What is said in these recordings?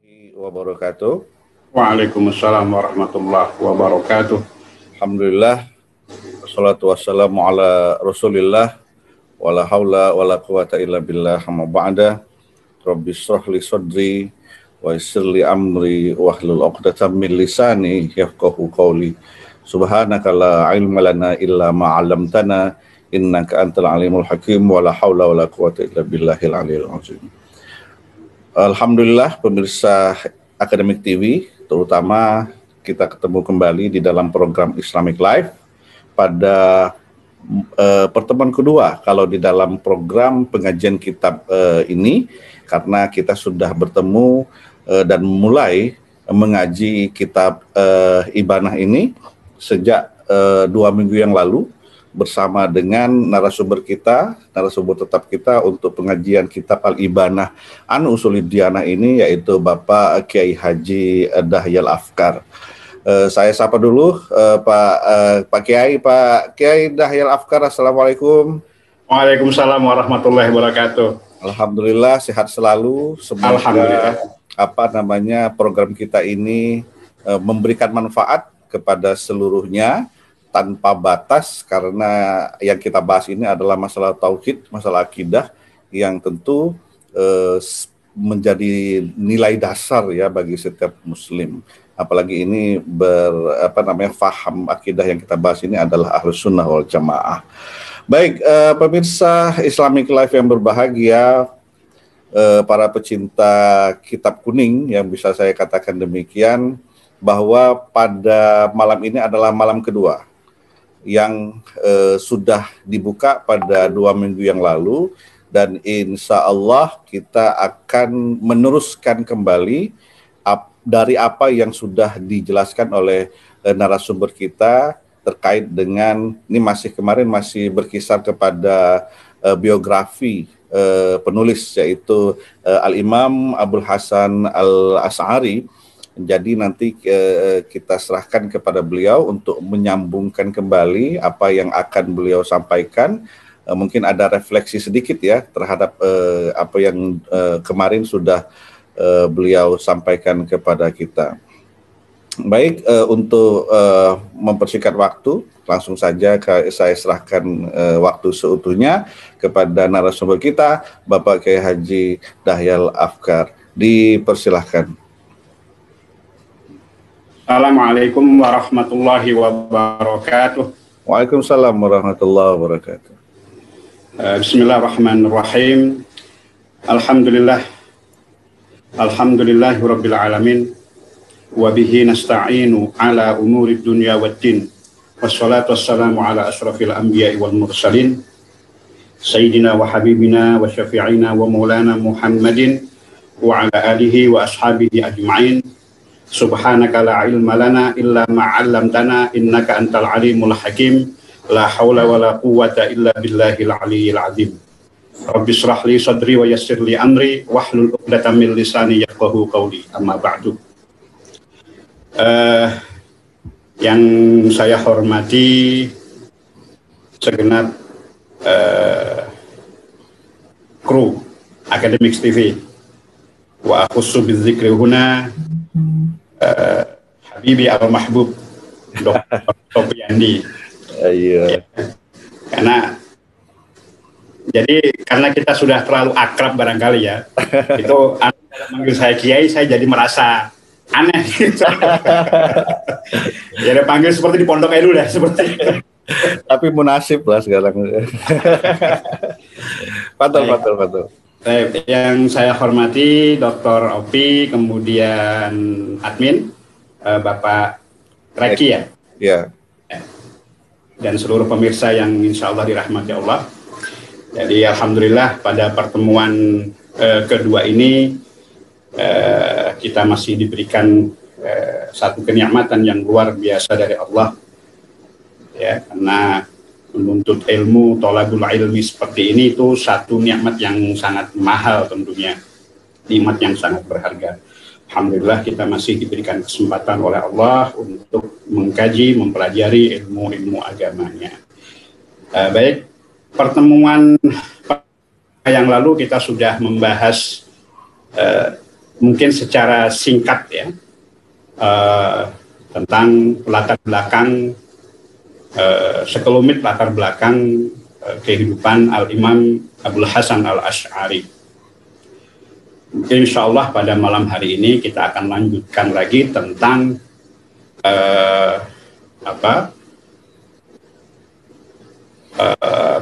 Wabarakatuh. Waalaikumsalam warahmatullahi wabarakatuh. Alhamdulillah, wassalatu wassalamu ala rasulillah, wala hawla wala quwata illa billah, amma ba'da. Rabbi shrah li sadri wa yassir li amri wahlul 'uqdatam min lisani yafqahu qawli. Subhanaka la ilma lana illa ma 'allamtana innaka antal alimul hakim, wala hawla wala quwata illa billahil aliyil azim. Alhamdulillah pemirsa Akademik TV, terutama kita ketemu kembali di dalam program Islamic Life pada pertemuan kedua kalau di dalam program pengajian kitab ini, karena kita sudah bertemu dan mulai mengaji kitab Ibanah ini sejak 2 minggu yang lalu bersama dengan narasumber tetap kita untuk pengajian kitab Al-Ibanah an Usulid Diyanah ini, yaitu Bapak Kiai Haji Dahyal Afkar. Saya sapa dulu Pak Kiai Dahyal Afkar. Assalamualaikum. Waalaikumsalam warahmatullahi wabarakatuh. Alhamdulillah sehat selalu. Semoga Alhamdulillah. Program kita ini memberikan manfaat kepada seluruhnya tanpa batas, karena yang kita bahas ini adalah masalah tauhid, masalah akidah yang tentu menjadi nilai dasar ya bagi setiap muslim. Apalagi ini faham akidah yang kita bahas ini adalah Ahlus Sunnah wal Jamaah. Baik, pemirsa Islamic Life yang berbahagia, para pecinta kitab kuning, yang bisa saya katakan demikian, bahwa pada malam ini adalah malam kedua yang sudah dibuka pada 2 minggu yang lalu, dan insya Allah kita akan meneruskan kembali dari apa yang sudah dijelaskan oleh narasumber kita terkait dengan, ini kemarin masih berkisar kepada biografi penulis, yaitu Al-Imam Abul Hasan Al-Asy'ari. Jadi nanti kita serahkan kepada beliau untuk menyambungkan kembali apa yang akan beliau sampaikan. Mungkin ada refleksi sedikit ya terhadap apa yang kemarin sudah beliau sampaikan kepada kita. Baik, untuk mempersingkat waktu, langsung saja saya serahkan waktu seutuhnya kepada narasumber kita, Bapak Kiai Haji Dahyal Afkar. Dipersilahkan. Assalamualaikum warahmatullahi wabarakatuh. Waalaikumsalam warahmatullahi wabarakatuh. Bismillahirrahmanirrahim. Alhamdulillahi rabbil alamin. Wa bihi nasta'inu ala umurid dunya waddin. Wassalatu wassalamu ala asrafil anbiya'i wal mursalin. Sayyidina wa habibina wa syafi'ina wa maulana Muhammadin wa ala alihi wa ashabihi ajma'in. Subhanaka la ilma lana illa ma 'allamtana innaka antal alimul hakim. La haula wala quwwata illa billahil aliyyil azim. Rabbi shrah li sadri wa yassir li amri wahlul 'uqdatam min lisani yafqahu qawli. Amma ba'du. Yang saya hormati segenap kru Akademik TV, wa akhussu bidzikri huna Habibi al-Mahbub Dr. Sofyandi. Iya. Karena kita sudah terlalu akrab barangkali ya. Itu manggil saya Kiai, saya jadi merasa aneh. Ya ada panggil seperti di pondok dulu dah seperti. Tapi munasib lah sekarang. Patul. Yang saya hormati Dr. Opi, kemudian admin Bapak Reki ya. Ya. Dan seluruh pemirsa yang insya Allah dirahmati Allah. Jadi alhamdulillah pada pertemuan kedua ini kita masih diberikan satu kenikmatan yang luar biasa dari Allah. Ya, karena menuntut ilmu, thalabul ilmi seperti ini itu satu nikmat yang sangat mahal tentunya, nikmat yang sangat berharga. Alhamdulillah kita masih diberikan kesempatan oleh Allah untuk mengkaji, mempelajari ilmu-ilmu agamanya. Baik, pertemuan yang lalu kita sudah membahas mungkin secara singkat ya, tentang latar belakang, sekelumit latar belakang kehidupan Al-Imam Abul Hasan Al-Asy'ari. Insya Allah pada malam hari ini kita akan lanjutkan lagi tentang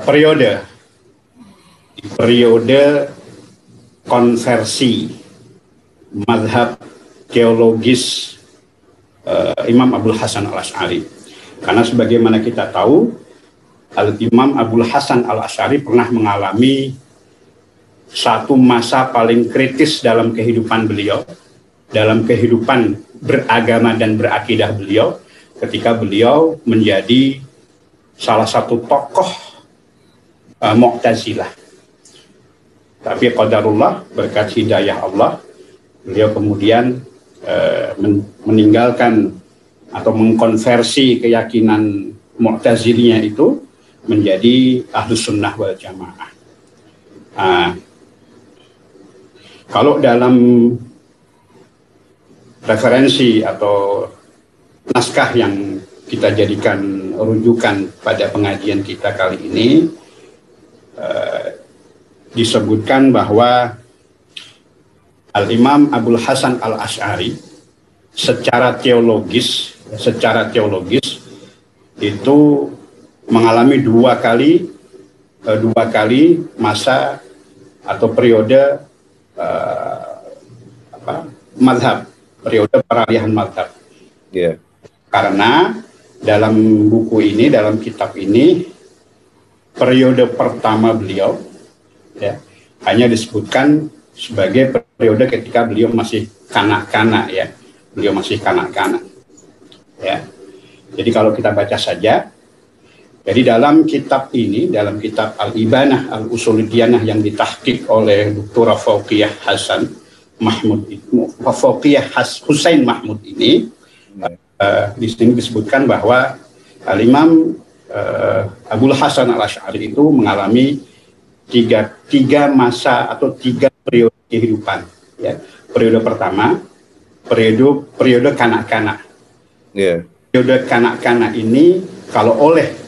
periode konversi mazhab teologis Imam Abul Hasan Al-Asy'ari. Karena sebagaimana kita tahu, Al-Imam Abul Hasan Al-Asy'ari pernah mengalami satu masa paling kritis dalam kehidupan beliau, dalam kehidupan beragama dan berakidah beliau, ketika beliau menjadi salah satu tokoh Mu'tazilah. Tapi qadarullah, berkat hidayah Allah, beliau kemudian meninggalkan atau mengkonversi keyakinan Mu'taziliyah itu menjadi Ahlus Sunnah wal Jamaah. Kalau dalam referensi atau naskah yang kita jadikan rujukan pada pengajian kita kali ini, disebutkan bahwa Al-Imam Abul Hasan Al-Asy'ari secara teologis itu mengalami dua kali masa atau periode mazhab, periode peralihan mazhab. Yeah. Karena dalam buku ini, dalam kitab ini, periode pertama beliau ya, hanya disebutkan sebagai periode ketika beliau masih kanak-kanak ya. Beliau masih kanak-kanak. Ya. Jadi kalau kita baca saja, jadi dalam kitab ini, dalam kitab Al-Ibanah Al-Usulidiyah yang ditahqiq oleh Dr. Fauqiyah Husain Mahmud ini, di sini disebutkan bahwa Al-Imam Abul Hasan Al-Asy'ari itu mengalami tiga masa atau tiga periode kehidupan. Ya. Periode pertama, periode kanak-kanak. Yeah. Periode kanak-kanak ini kalau oleh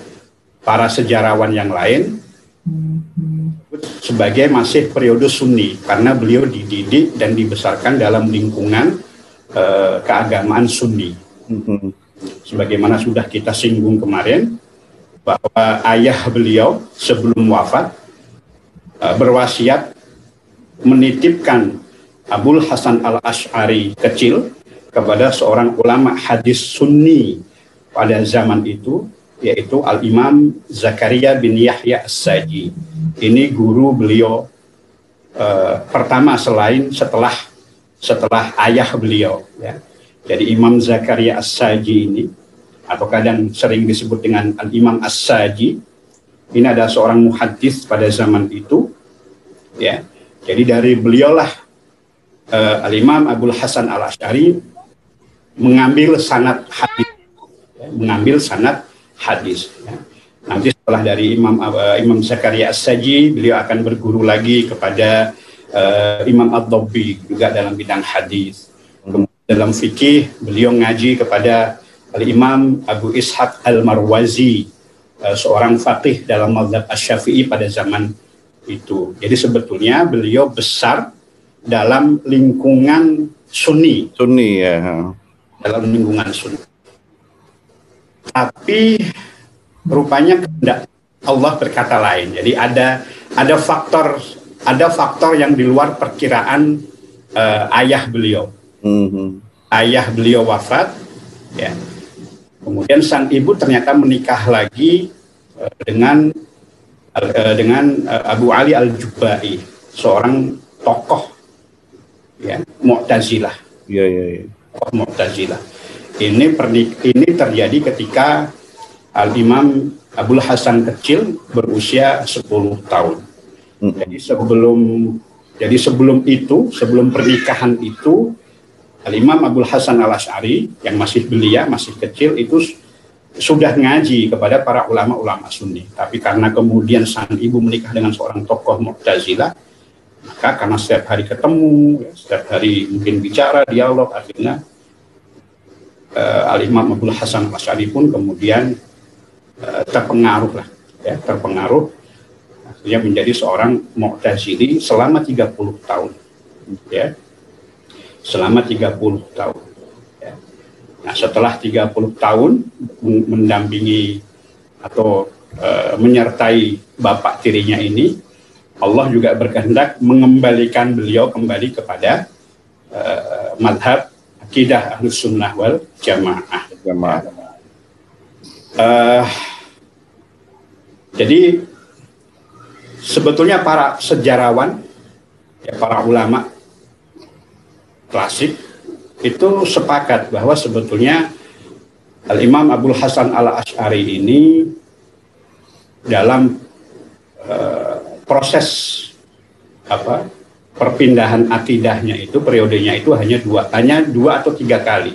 para sejarawan yang lain sebagai masih periode Sunni, karena beliau dididik dan dibesarkan dalam lingkungan keagamaan Sunni. Sebagaimana sudah kita singgung kemarin, bahwa ayah beliau sebelum wafat berwasiat menitipkan Abul Hasan Al-Asy'ari kecil kepada seorang ulama hadis Sunni pada zaman itu, yaitu Al-Imam Zakaria bin Yahya As-Saji. Ini guru beliau pertama setelah ayah beliau. Ya. Jadi Imam Zakaria As-Saji ini, atau kadang sering disebut dengan Al-Imam As-Saji, ini adalah seorang muhaddits pada zaman itu. Ya. Jadi dari beliaulah Al-Imam Abul Hasan Al-Asy'ari mengambil sanad hadis. Ya. Nanti setelah dari Imam Zakaria As-Saji, beliau akan berguru lagi kepada Imam Ad-Dabbi juga dalam bidang hadis. Kemudian dalam fikih beliau ngaji kepada Al-Imam Abu Ishaq Al-Marwazi, seorang faqih dalam mazhab Asy-Syafi'i pada zaman itu. Jadi sebetulnya beliau besar dalam lingkungan Sunni ya. Dalam lingkungan Sunni. Tapi rupanya kehendak Allah berkata lain. Jadi ada faktor yang di luar perkiraan ayah beliau. Ayah beliau wafat, ya. Kemudian sang ibu ternyata menikah lagi dengan Abu Ali Al-Jubai, seorang tokoh ya Mu'tazilah. Iya. Tokoh Mu'tazilah. Ini terjadi ketika Al-Imam Abul Hasan kecil berusia 10 tahun. Jadi sebelum pernikahan itu, Al-Imam Abul Hasan Al-Asy'ari yang masih belia, masih kecil itu sudah ngaji kepada para ulama-ulama Sunni. Tapi karena kemudian sang ibu menikah dengan seorang tokoh Mu'tazilah, maka maka karena setiap hari ketemu, ya, setiap hari mungkin bicara, dialog, akhirnya Al-Imam Abdul Hasan Al-Asy'ari pun kemudian terpengaruh lah, ya, terpengaruh, akhirnya menjadi seorang Mu'tazili selama 30 tahun, ya, selama 30 tahun. Ya. Nah, setelah 30 tahun mendampingi atau menyertai bapak tirinya ini, Allah juga berkehendak mengembalikan beliau kembali kepada madhab akidah Ahlus Sunnah wal Jamaah. Jadi sebetulnya para sejarawan, ya, para ulama klasik itu sepakat bahwa sebetulnya Al-Imam Abdul Hasan Al-Asy'ari ini dalam proses perpindahan akidahnya itu, periodenya itu hanya dua atau tiga kali,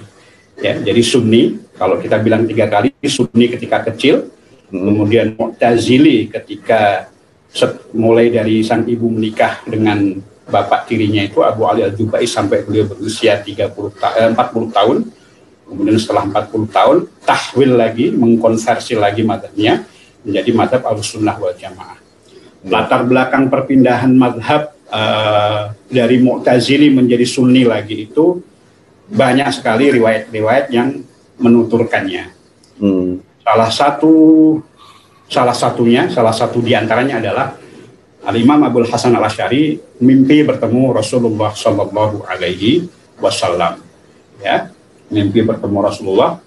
ya. Jadi Sunni, kalau kita bilang 3 kali, Sunni ketika kecil, kemudian Mu'tazili ketika mulai dari sang ibu menikah dengan bapak tirinya itu Abu Ali Al-Jubai sampai beliau berusia 40 tahun, kemudian setelah 40 tahun tahwil lagi, mengkonversi lagi madhabnya menjadi madhab Ahlussunnah wal Jamaah. Latar belakang perpindahan madhab dari Mu'tazili menjadi Sunni lagi itu banyak sekali riwayat-riwayat yang menuturkannya. Salah satu diantaranya adalah Al-Imam Abdul Hasan Al-Asy'ari mimpi bertemu Rasulullah Shallallahu Alaihi Wasallam. Ya, mimpi bertemu Rasulullah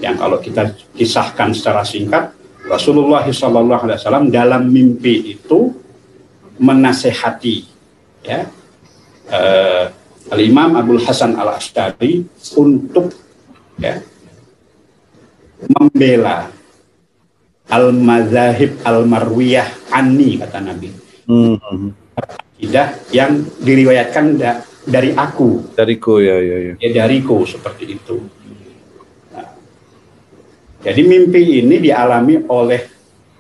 yang kalau kita kisahkan secara singkat, Rasulullah Shallallahu Alaihi Wasallam dalam mimpi itu menasehati, ya, Al-Imam Abdul Hasan Al-Asy'ari untuk, ya, membela al-mazahib al-marwiyah anni, kata Nabi. Akidah yang diriwayatkan dari aku. Dariku, ya. Ya, dariku, seperti itu. Jadi mimpi ini dialami oleh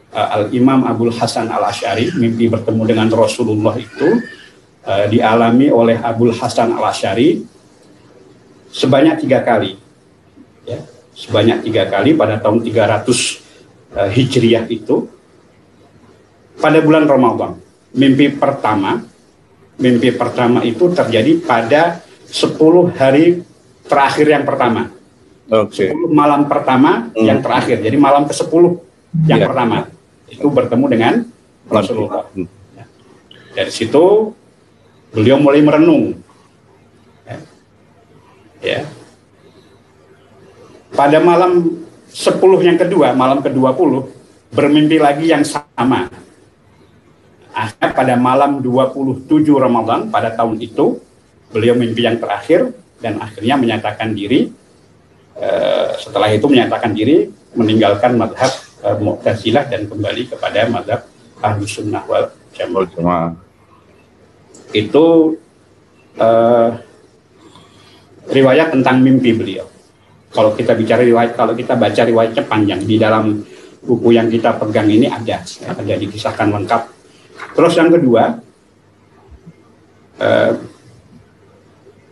Al-Imam Abdul Hasan Al-Asy'ari, mimpi bertemu dengan Rasulullah itu dialami oleh Abdul Hasan Al-Asy'ari sebanyak 3 kali. Ya, sebanyak 3 kali pada tahun 300 Hijriah itu, pada bulan Ramadan. Mimpi pertama itu terjadi pada 10 hari terakhir yang pertama. 10 malam pertama yang terakhir, jadi malam ke-10 yang pertama itu bertemu dengan Rasulullah. Dari situ beliau mulai merenung, ya. Pada malam 10 yang kedua, malam ke-20, bermimpi lagi yang sama. Akhirnya pada malam 27 Ramadan pada tahun itu beliau mimpi yang terakhir dan akhirnya menyatakan diri. Setelah itu menyatakan diri, meninggalkan madhab Mu'tazilah dan kembali kepada madhab Ahlussunnah wal Jamaah. Itu riwayat tentang mimpi beliau. Kalau kita bicara riwayat, kalau kita baca riwayatnya panjang, di dalam buku yang kita pegang ini ada dikisahkan lengkap. Terus yang kedua,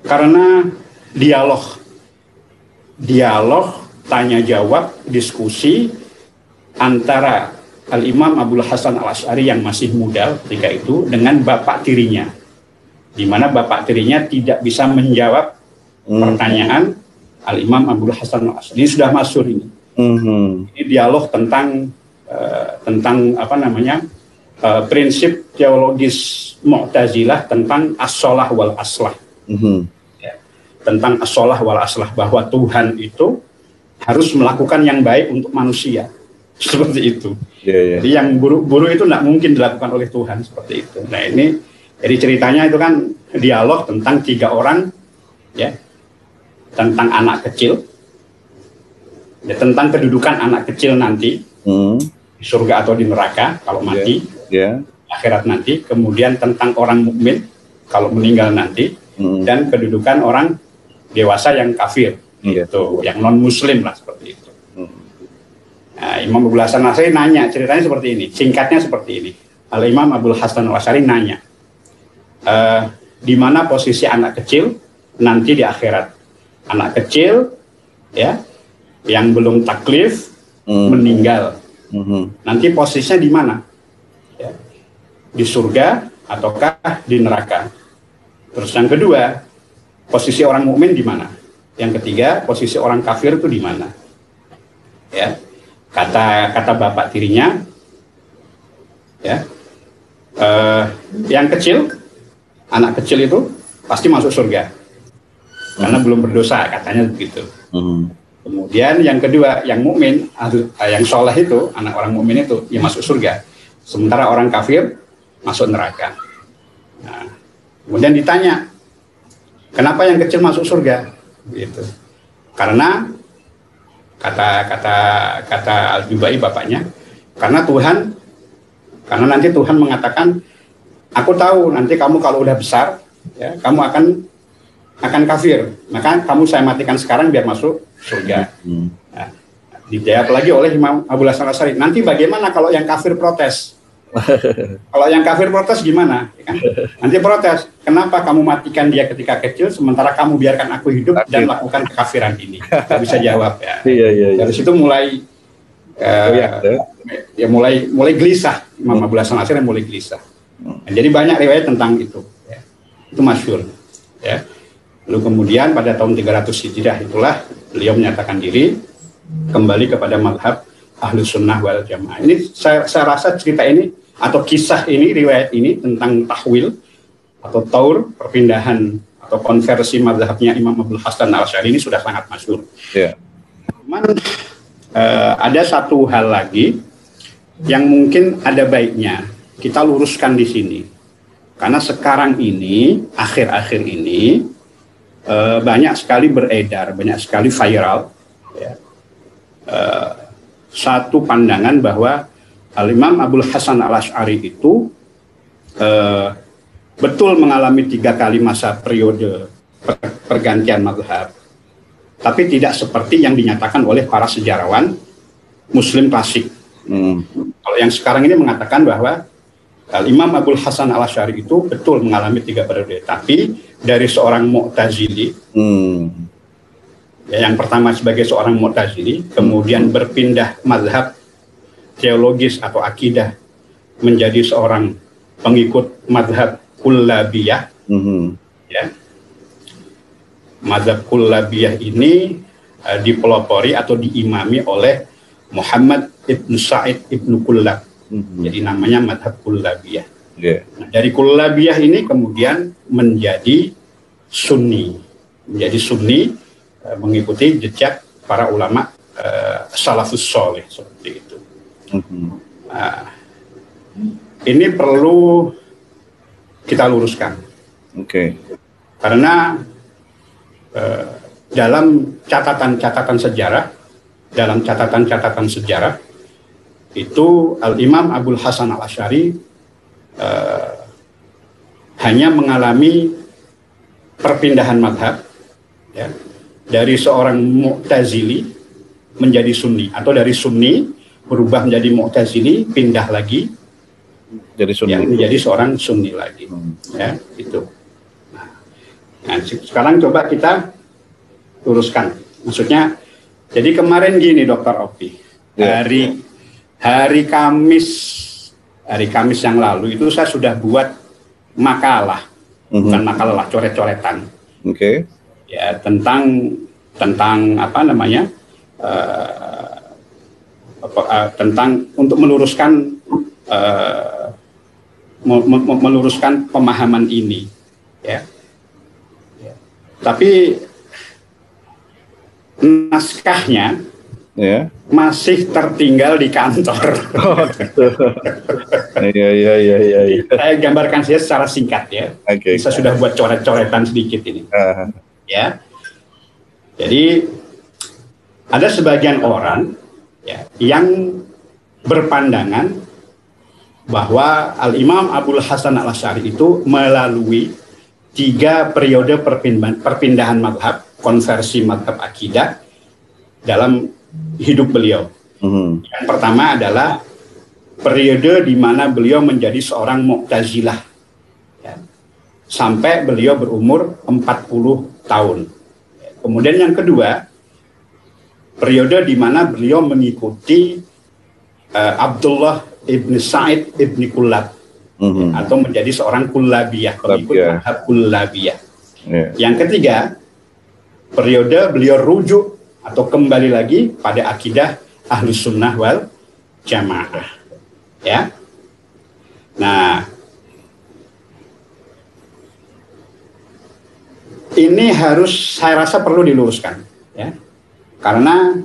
karena dialog, tanya jawab, diskusi antara Al-Imam Abdul Hasan Al-Asy'ari yang masih muda ketika itu dengan bapak tirinya, di mana bapak tirinya tidak bisa menjawab pertanyaan Al-Imam Abdul Hasan Al-Asy'ari. Ini sudah masyhur ini. Ini dialog tentang prinsip teologis Mu'tazilah tentang as-shalah wal aslah. Tentang as-shalah wal aslah, bahwa Tuhan itu harus melakukan yang baik untuk manusia, seperti itu. Jadi yang buruk-buruk itu tidak mungkin dilakukan oleh Tuhan, seperti itu. Nah, ini jadi ceritanya itu kan dialog tentang 3 orang, ya, tentang anak kecil, ya, tentang kedudukan anak kecil nanti di surga atau di neraka kalau mati, akhirat nanti, kemudian tentang orang mukmin kalau meninggal nanti, dan kedudukan orang dewasa yang kafir, gitu, yang non muslim lah, seperti itu. Nah, Imam Abdul Hasan Al-Asy'ari nanya, ceritanya seperti ini, singkatnya seperti ini. Al-Imam Abdul Hasan Al-Asy'ari nanya, di mana posisi anak kecil nanti di akhirat. Anak kecil ya yang belum taklif meninggal. Nanti posisinya di mana? Ya. Di surga ataukah di neraka? Terus yang kedua, posisi orang mukmin di mana? Yang ketiga, posisi orang kafir itu di mana? Ya. Kata bapak tirinya ya. Yang kecil, anak kecil itu pasti masuk surga. Karena belum berdosa, katanya begitu. Kemudian yang kedua, yang mukmin, yang soleh itu, anak orang mukmin itu, yang masuk surga. Sementara orang kafir masuk neraka. Nah, kemudian ditanya, kenapa yang kecil masuk surga? Gitu. Karena kata Al-Jubai bapaknya, karena nanti Tuhan mengatakan, aku tahu nanti kamu kalau udah besar, ya, kamu akan kafir, maka kamu saya matikan sekarang biar masuk surga. Nah, dijawab lagi oleh Imam Abul Hasan Asy'ari, nanti bagaimana kalau yang kafir protes? Kalau yang kafir protes gimana? Ya kan? Nanti protes, kenapa kamu matikan dia ketika kecil, sementara kamu biarkan aku hidup dan lakukan kekafiran ini? Tidak bisa jawab ya. Dari situ mulai ya mulai gelisah, Imam Abul Hasan Asy'ari mulai gelisah. Jadi banyak riwayat tentang itu. Ya. Itu masyhur. Ya. Lalu kemudian pada tahun 300 Hijriah itulah beliau menyatakan diri kembali kepada mazhab Ahlus Sunnah wal Jamaah. Ini saya rasa cerita ini atau kisah ini, riwayat ini tentang tahwil atau taur, perpindahan atau konversi mazhabnya Imam Abul Hasan Al-Asy'ari ini sudah sangat masyhur. Yeah. Cuman ada satu hal lagi yang mungkin ada baiknya kita luruskan di sini. Karena sekarang ini, akhir-akhir ini, banyak sekali beredar, banyak sekali viral, ya, satu pandangan bahwa Al-Imam Abul Hasan Al-Asy'ari itu betul mengalami 3 kali masa periode pergantian mazhab, tapi tidak seperti yang dinyatakan oleh para sejarawan Muslim klasik. Kalau yang sekarang ini mengatakan bahwa Al-Imam Abul Hasan Al-Asy'ari itu betul mengalami 3 periode, tapi dari seorang Mu'tazili, ya, yang pertama sebagai seorang Mu'tazili, kemudian berpindah mazhab teologis atau akidah menjadi seorang pengikut mazhab Kullabiyah. Ya. Mazhab Kullabiyah ini dipelopori atau diimami oleh Muhammad ibnu Sa'id ibnu Kullab. Jadi namanya mazhab Kullabiyah. Yeah. Nah, dari Kullabiyah ini kemudian menjadi Sunni, mengikuti jejak para ulama salafus soleh seperti itu. Nah, ini perlu kita luruskan. Karena dalam catatan catatan sejarah itu Al-Imam Abul Hasan Al-Asy'ari hanya mengalami perpindahan mazhab, ya, dari seorang Mu'tazili menjadi Sunni, atau dari Sunni berubah menjadi Mu'tazili, pindah lagi jadi Sunni, yang menjadi seorang Sunni lagi. Ya, itu. Nah, sekarang coba kita luruskan. Maksudnya, jadi kemarin gini Dr. Opi, hari Kamis yang lalu itu saya sudah buat makalah, bukan makalah, coret-coretan. Ya, tentang apa namanya? Tentang untuk meluruskan meluruskan pemahaman ini, ya. Tapi naskahnya masih tertinggal di kantor. Iya. Saya gambarkan saja secara singkat ya. Saya sudah buat coret-coretan sedikit ini. Ya. Jadi ada sebagian orang, ya, yang berpandangan bahwa Al-Imam Abul Hasan Al-Asy'ari itu melalui 3 periode perpindahan mazhab, konversi mazhab akidah dalam hidup beliau. Yang pertama adalah periode di mana beliau menjadi seorang Mu'tazilah, ya. sampai beliau berumur 40 tahun. Kemudian yang kedua, periode di mana beliau mengikuti Abdullah ibn Sa'id ibn Kullab, atau menjadi seorang kullabiyah, pengikut mazhab kullabiyah. Yang ketiga, periode beliau rujuk atau kembali lagi pada akidah Ahlus Sunnah wal Jamaah. Ya. Nah, ini harus, saya rasa perlu diluruskan, ya, karena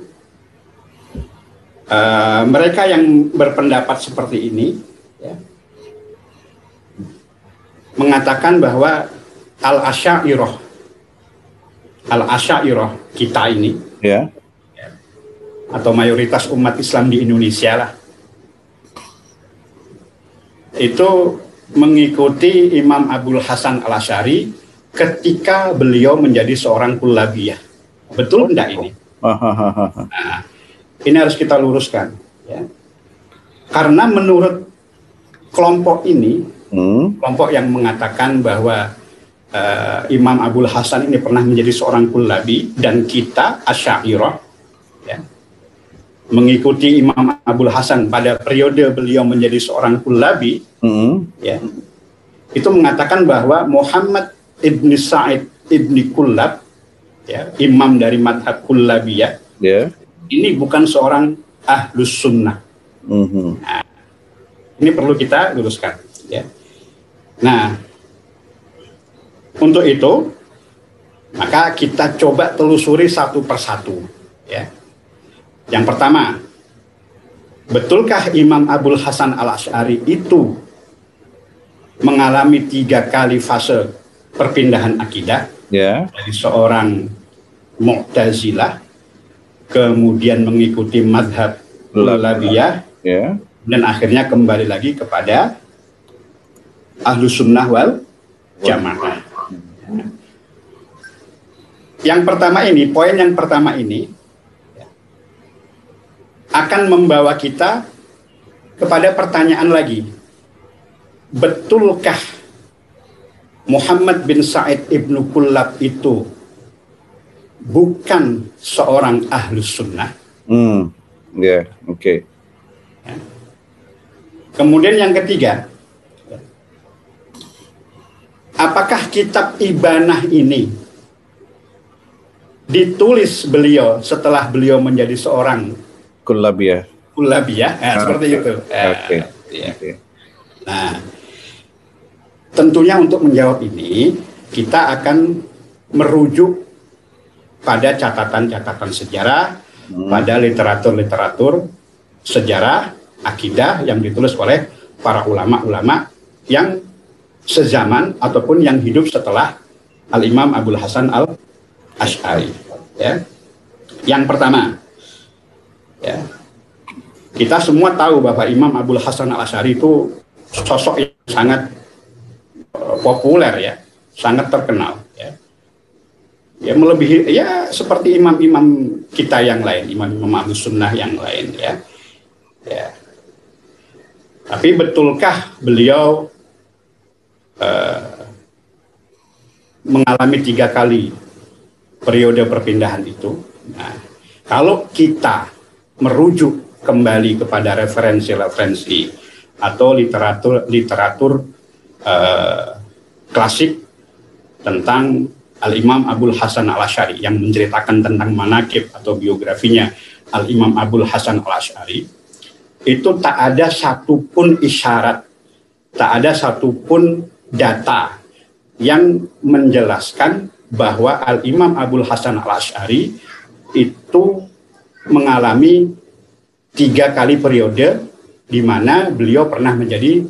mereka yang berpendapat seperti ini, ya, mengatakan bahwa al-Asy'ariyah kita ini, ya, atau mayoritas umat Islam di Indonesia lah, itu mengikuti Imam Abul Hasan Al-Asy'ari ketika beliau menjadi seorang kullabiyah. Betul enggak ini? Nah, ini harus kita luruskan, ya. Karena menurut kelompok ini, kelompok yang mengatakan bahwa Imam Abul Hasan ini pernah menjadi seorang kullabi, dan kita Asy'ariyah, ya, mengikuti Imam Abul Hasan pada periode beliau menjadi seorang kullabi, ya, itu mengatakan bahwa Muhammad ibn Sa'id ibn Kullab, ya, imam dari madhab kullabiyah, ini bukan seorang Ahlus Sunnah. Nah, ini perlu kita luruskan, ya. Nah, untuk itu maka kita coba telusuri satu persatu, ya. Yang pertama, betulkah Imam Abul Hasan Al-Asy'ari itu mengalami 3 kali fase perpindahan akidah, dari seorang Mu'tazilah, kemudian mengikuti madhab kullabiyah, dan akhirnya kembali lagi kepada Ahlus Sunnah wal Jamaah. Yang pertama ini, poin yang pertama ini akan membawa kita kepada pertanyaan lagi. Betulkah Muhammad bin Sa'id ibnu Kullab itu bukan seorang Ahlus Sunnah? Kemudian yang ketiga, apakah kitab Ibanah ini ditulis beliau setelah beliau menjadi seorang kullabiyah? Seperti itu. Nah, tentunya untuk menjawab ini kita akan merujuk pada catatan-catatan sejarah, pada literatur-literatur sejarah akidah yang ditulis oleh para ulama-ulama yang sezaman ataupun yang hidup setelah Al-Imam Abul Hasan Al-Asy'ari, ya. Yang pertama, ya, kita semua tahu bahwa Imam Abul Hasan Al-Asy'ari itu sosok yang sangat populer, ya, sangat terkenal, ya. Ya, melebihi, ya, seperti imam-imam kita yang lain, imam-imam Ahlus Sunnah yang lain, ya. Ya. Tapi betulkah beliau mengalami 3 kali periode perpindahan itu? Nah, kalau kita merujuk kembali kepada referensi-referensi atau literatur klasik tentang Al-Imam Abul Hasan Al-Asy'ari yang menceritakan tentang manaqib atau biografinya Al-Imam Abul Hasan Al-Asy'ari, itu tak ada satupun isyarat, tak ada satupun data yang menjelaskan bahwa Al-Imam Abul Hasan Al-Asy'ari itu mengalami 3 kali periode di mana beliau pernah menjadi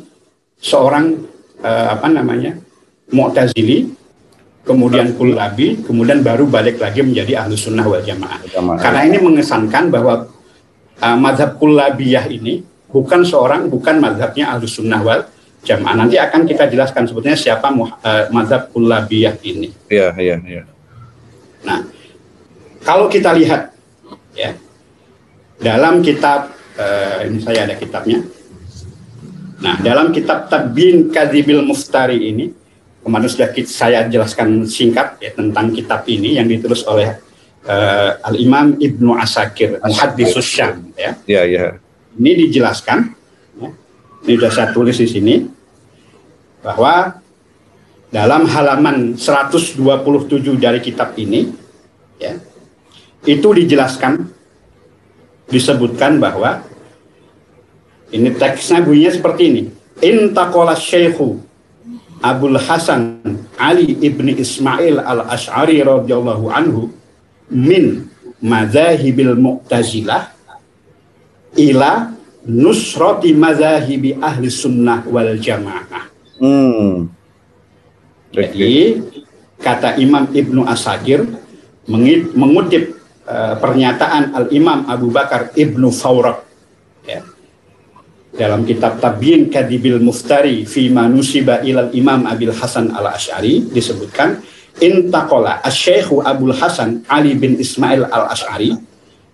seorang Mu'tazili, kemudian kullabi, kemudian baru balik lagi menjadi Ahlus Sunnah wal Jamaah. Karena ini mengesankan bahwa mazhab kullabiyah ini bukan mazhabnya Ahlus Sunnah wal Jamaah. Nanti akan kita jelaskan sebetulnya siapa mazhab kullabiyah ini. Iya. Nah, kalau kita lihat, ya, dalam kitab ini saya ada kitabnya. Nah, dalam kitab Tabyin Kadzibil Muftari ini, kemarin sudah saya jelaskan singkat ya tentang kitab ini yang ditulis oleh Al-Imam Ibnu Asakir, Muhadditsus Syam ya. Ya, ya. Ini dijelaskan ya. Ini sudah saya tulis di sini bahwa dalam halaman 127 dari kitab ini ya, itu dijelaskan, disebutkan bahwa ini teksnya bunyinya seperti ini. Intaqala Syekhu Abul Hasan Ali ibni Ismail al-Ash'ari radhiyallahu anhu min madzahibil Mu'tazilah ila nusrati madzahibi ahli sunnah wal jamaah. Jadi kata Imam Ibnu Asakir mengutip pernyataan Al-Imam Abu Bakar Ibnu Fawraq ya, dalam kitab Tabyin Kadibil Muftari fi manusiba ilal Imam Abil Hasan al-Ash'ari disebutkan intaqala asy-Syaikh Abul Hasan Ali bin Ismail al-Ash'ari,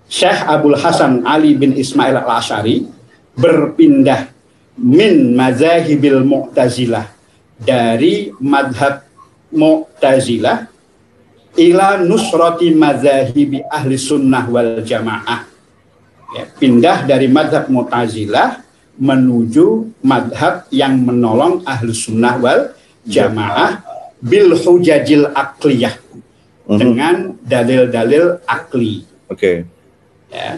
Syekh Abul Hasan Ali bin Ismail al-Ash'ari berpindah min mazahibil Mu'tazilah, dari madhab Mu'tazilah ila nusrati mazahibi ahli sunnah wal jamaah ya, pindah dari madhab Mu'tazilah menuju madhab yang menolong ahli sunnah wal jamaah bil hujajil akliyah, dengan dalil-dalil akli. Oke. Ya.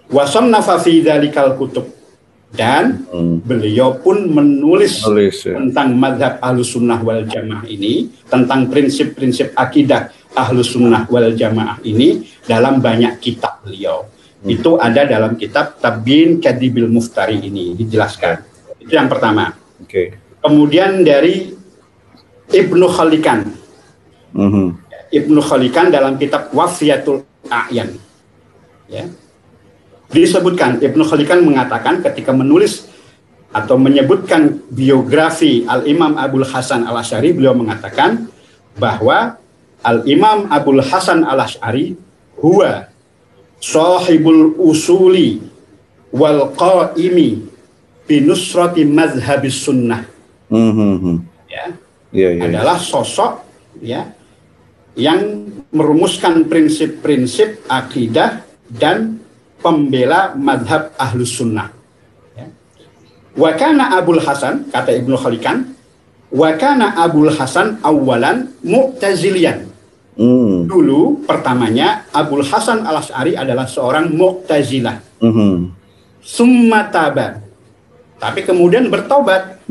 Wa sannafa fi dzalikal kutub, dan beliau pun menulis ya, tentang madhab Ahlus Sunnah wal Jamaah ini, tentang prinsip-prinsip akidah Ahlus Sunnah wal Jamaah ini dalam banyak kitab beliau. Itu ada dalam kitab Tabyin Kadibil Muftari ini dijelaskan. Itu yang pertama. Kemudian dari Ibnu Khalikan. Ibnu Khalikan dalam kitab Wafiyatul A'yan. Ya. Disebutkan, Ibnu Khalikan mengatakan ketika menulis atau menyebutkan biografi Al-Imam Abul Hasan al-Ash'ari, beliau mengatakan bahwa Al-Imam Abul Hasan al-Ash'ari huwa sahibul usuli wal qa'imi binusrati mazhabis sunnah. Adalah sosok ya yang merumuskan prinsip-prinsip akidah dan pembela madhab Ahlus Sunnah. Wa kana Abul Hasan, kata Ibnu Khalikan, wa kana Abul Hasan awalan Mu'tazilian. Dulu pertamanya Abul Hasan al-Ash'ari adalah seorang Mu'tazilah. Summa taba, tapi kemudian bertobat.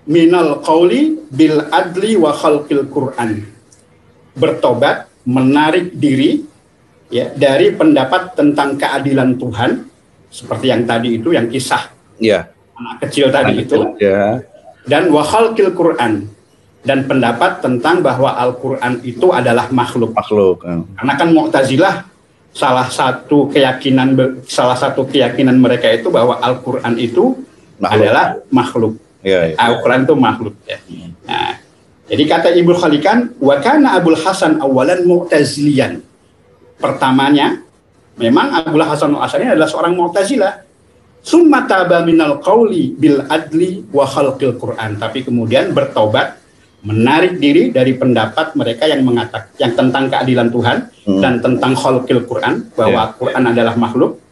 Minal qauli bil adli wa khalqil Qur'an. Bertobat, menarik diri ya dari pendapat tentang keadilan Tuhan, seperti yang tadi itu, yang kisah anak kecil tadi itu, dan wa khalqil Qur'an, dan pendapat tentang bahwa Al-Quran itu adalah makhluk. Karena kan Mu'tazilah salah satu keyakinan mereka itu bahwa Al-Quran itu adalah makhluk. Al-Quran itu makhluk ya. Nah, jadi kata Ibnu Khalikan, wa kana Abul Hasan awalan Mu'tazilian. Pertamanya memang Abul Hasan al-Ash'ari adalah seorang Mu'tazilah. Summa taba minal qauli bil adli wa khalqil Qur'an, tapi kemudian bertobat, menarik diri dari pendapat mereka yang mengatakan yang tentang keadilan Tuhan dan tentang khalqil Qur'an, bahwa Al-Quran adalah makhluk.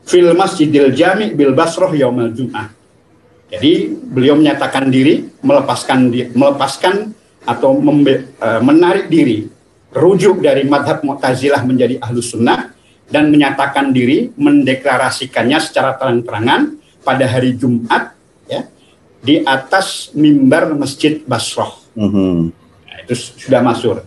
Fil Masjidil Jami' bil Basrah yaumal Jum'ah. Jadi beliau menyatakan diri, melepaskan atau menarik diri, rujuk dari madhab Mu'tazilah menjadi Ahlus Sunnah, dan menyatakan diri, mendeklarasikannya secara terang-terangan pada hari Jumat ya, di atas mimbar Masjid Basrah. Nah, itu sudah masyhur.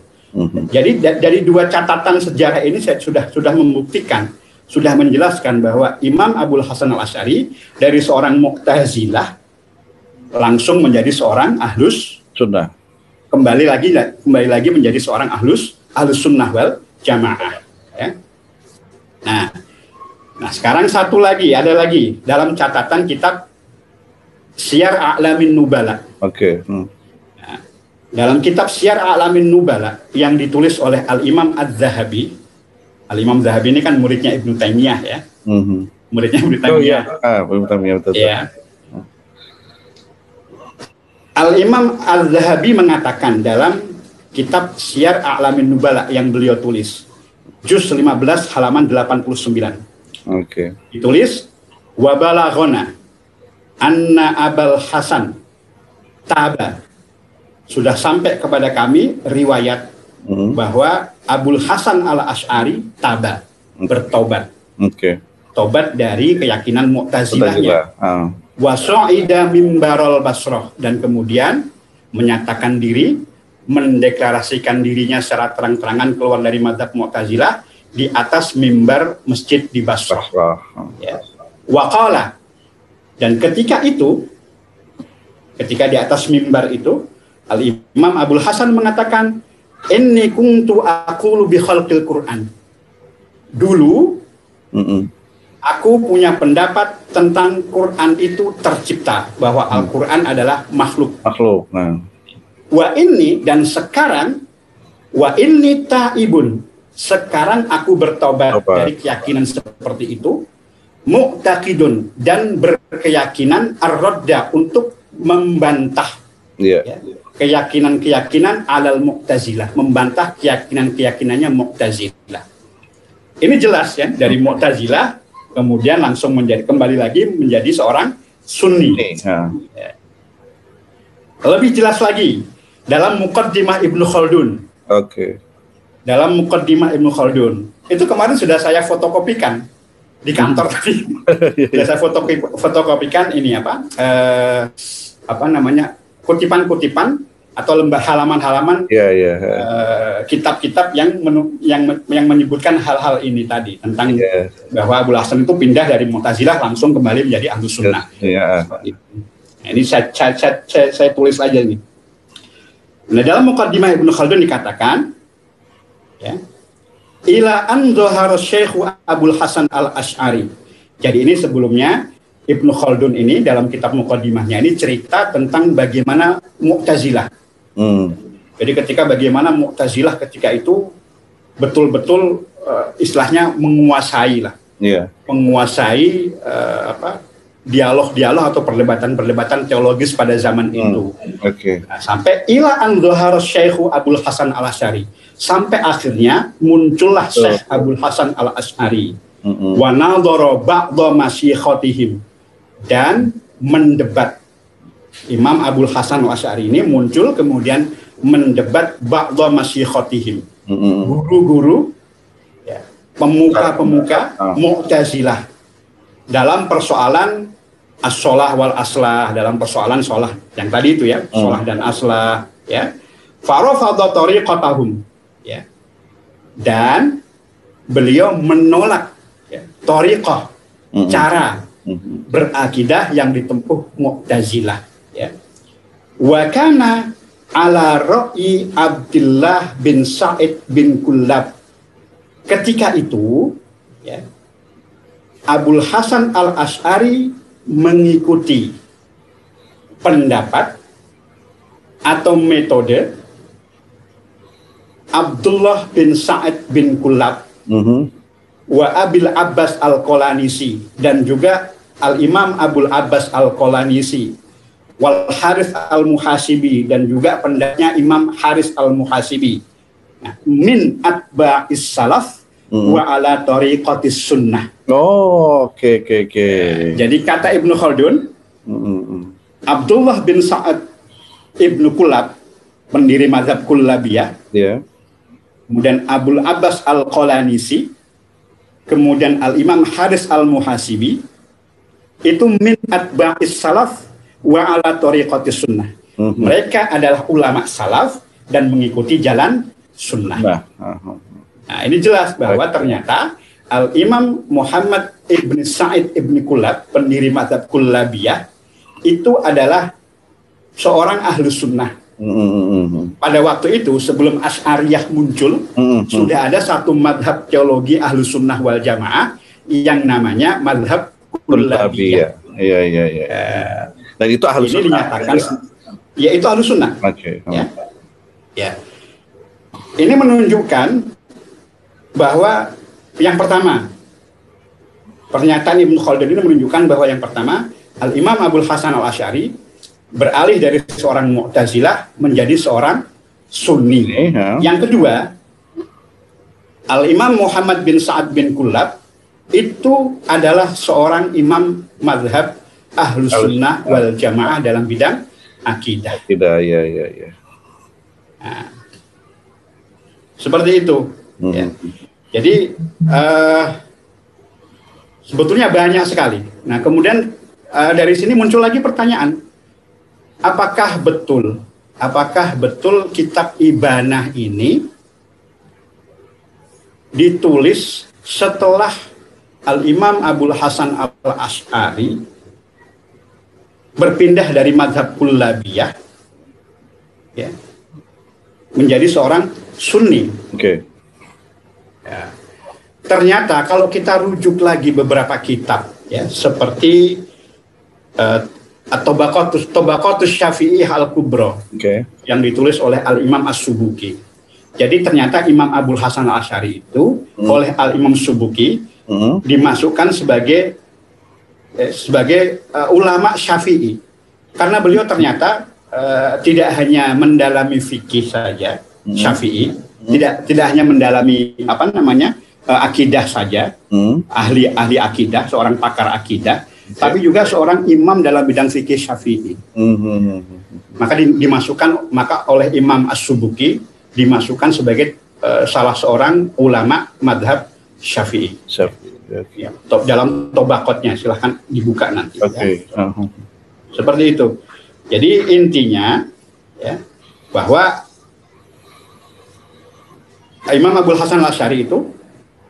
Jadi dari dua catatan sejarah ini saya sudah membuktikan, sudah menjelaskan bahwa Imam Abul Hasan al-Ash'ari dari seorang Mu'tazilah langsung menjadi seorang Ahlus Sunnah. Kembali lagi menjadi seorang Ahlus Sunnah wal Jamaah. Ya. Nah, sekarang ada lagi dalam catatan kitab Syiar A'lamin Nubala. Nah, dalam kitab Syiar A'lamin Nubala yang ditulis oleh Al-Imam Az-Zahabi. Al-Imam Zahabi ini kan muridnya Ibnu Taimiyah ya. Muridnya Ibnu Taimiyah. Ibnu Taimiyah betul. Ya. Al-Imam Al-Zahabi mengatakan dalam kitab Syiar A'lamin Nubala yang beliau tulis, juz 15 halaman 89. Oke. Ditulis, wa balaghana anna Abul Hasan taba. Sudah sampai kepada kami riwayat bahwa Abul Hasan Al-Asy'ari taba, bertobat. Tobat dari keyakinan Mu'tazilahnya. Wa sa'ida mimbarul Basrah, dan kemudian menyatakan diri, mendeklarasikan dirinya secara terang-terangan keluar dari mazhab Mu'tazilah di atas mimbar masjid di Basrah. Ya. Wa qala, dan ketika itu, ketika di atas mimbar itu, Al-Imam Abul Hasan mengatakan, inni kuntu aqulu bi khalqil Qur'an. Dulu aku punya pendapat tentang Quran itu tercipta, bahwa Al-Quran adalah makhluk. Wa inni, dan sekarang, wa inni ta'ibun, sekarang aku bertobat dari keyakinan seperti itu, mu'taqidun, dan berkeyakinan ar-radda, untuk membantah keyakinan-keyakinan alal Mu'tazilah, membantah keyakinan-keyakinannya Mu'tazilah. Ini jelas ya, dari Mu'tazilah kemudian langsung kembali lagi menjadi seorang Sunni. Ya. Lebih jelas lagi dalam Muqaddimah Ibnu Khaldun. Dalam Muqaddimah Ibnu Khaldun itu kemarin sudah saya fotokopikan di kantor tadi. Sudah saya fotokopikan ini kutipan-kutipan atau halaman-halaman kitab-kitab yang menyebutkan hal-hal ini tadi tentang bahwa Abul Hasan itu pindah dari Mu'tazilah langsung kembali menjadi Ahlus Sunnah. Ini saya tulis aja ini. Nah, dalam Muqaddimah Ibnu Khaldun dikatakan, ya, ila an dhahara Syekh Abul Hasan Al-Asy'ari. Jadi ini sebelumnya Ibnu Khaldun ini dalam kitab Muqaddimahnya ini cerita tentang bagaimana Mu'tazilah. Jadi ketika bagaimana Mu'tazilah ketika itu betul-betul istilahnya menguasai menguasai dialog-dialog atau perdebatan-perdebatan teologis pada zaman itu. Nah, sampai ila an dhahara Syekh Abul Hasan Al-Asy'ari, sampai akhirnya muncullah Syekh Abul Hasan Al-Asy'ari wa nadhara ba'dha masyikhatihim, dan mendebat. Imam Abul Hasan Al-Asy'ari ini muncul kemudian mendebat ba'dha masyikhatihim, guru-guru, ya, pemuka-pemuka Mu'tazilah dalam persoalan as-sholah wal aslah, dalam persoalan sholah yang tadi itu ya, sholah dan aslah, ya. Farafadha tariqatahum, ya. Dan beliau menolak tariqah, cara berakidah yang ditempuh Mu'tazilah, ya. Wa kana ala ra'yi Abdullah bin Sa'id bin Kullab. Ketika itu, ya, Abul Hasan Al-Asy'ari mengikuti pendapat atau metode Abdullah bin Sa'id bin Kullab wa Abil Abbas Al-Qalanisi, dan juga Al-Imam Abul Abbas Al-Qalanisi, wal Harits Al-Muhasibi, dan juga pendapatnya Imam Harits Al-Muhasibi. Nah, min atba'is salaf wa ala tariqatis sunnah. Oke. Jadi kata Ibnu Khaldun, Abdullah bin Sa'ad Ibnu Kullab, pendiri mazhab Kullabiyah, kemudian Abul Abbas Al-Qalanisi, kemudian Al-Imam Harits Al-Muhasibi, itu min atba'is salaf wa ala tariqatis sunnah. Mereka adalah ulama salaf dan mengikuti jalan sunnah. Nah, ini jelas bahwa ternyata Al-Imam Muhammad Ibn Sa'id Ibn Kullab, pendiri mazhab Kullabiyah, itu adalah seorang ahlus sunnah. Pada waktu itu sebelum Asy'ariyah muncul, sudah ada satu madhab teologi ahlus sunnah wal jamaah yang namanya madhab Kullabiyah. Iya. Dan itu ahlus sunnah. Ini dinyatakan, ya itu ahlus sunnah. Ya. Ini menunjukkan bahwa yang pertama, pernyataan Ibnu Khaldun ini menunjukkan bahwa yang pertama, Al-Imam Abul Hasan Al-Asy'ari beralih dari seorang Mu'tazilah menjadi seorang Sunni. Yang kedua, Al-Imam Muhammad bin Sa'ad bin Kullab itu adalah seorang imam mazhab Ahlus Sunnah wal Jamaah dalam bidang akidah. Ya. Nah, seperti itu. Ya. Jadi sebetulnya banyak sekali. Nah, kemudian dari sini muncul lagi pertanyaan, apakah betul kitab Ibanah ini ditulis setelah Al-Imam Abul Hasan Al-Asy'ari berpindah dari mazhab Kullabiyah ya, menjadi seorang Sunni. Ya. Ternyata kalau kita rujuk lagi beberapa kitab ya, seperti At-Tabaqatus Syafi'i Al-Kubra yang ditulis oleh Al-Imam As-Subuki. Jadi ternyata Imam Abul Hasan Al-Asy'ari itu oleh Al-Imam Subuki dimasukkan sebagai ulama Syafi'i, karena beliau ternyata tidak hanya mendalami fikih saja Syafi'i, tidak hanya mendalami akidah saja, ahli akidah, seorang pakar akidah, tapi juga seorang imam dalam bidang fikih Syafi'i. Maka oleh Imam As-Subuki dimasukkan sebagai salah seorang ulama madhab Syafi'i. Ya, dalam tobakotnya silahkan dibuka nanti. Ya. Seperti itu. Jadi intinya ya, bahwa Imam Abul Hasan Al-Asy'ari itu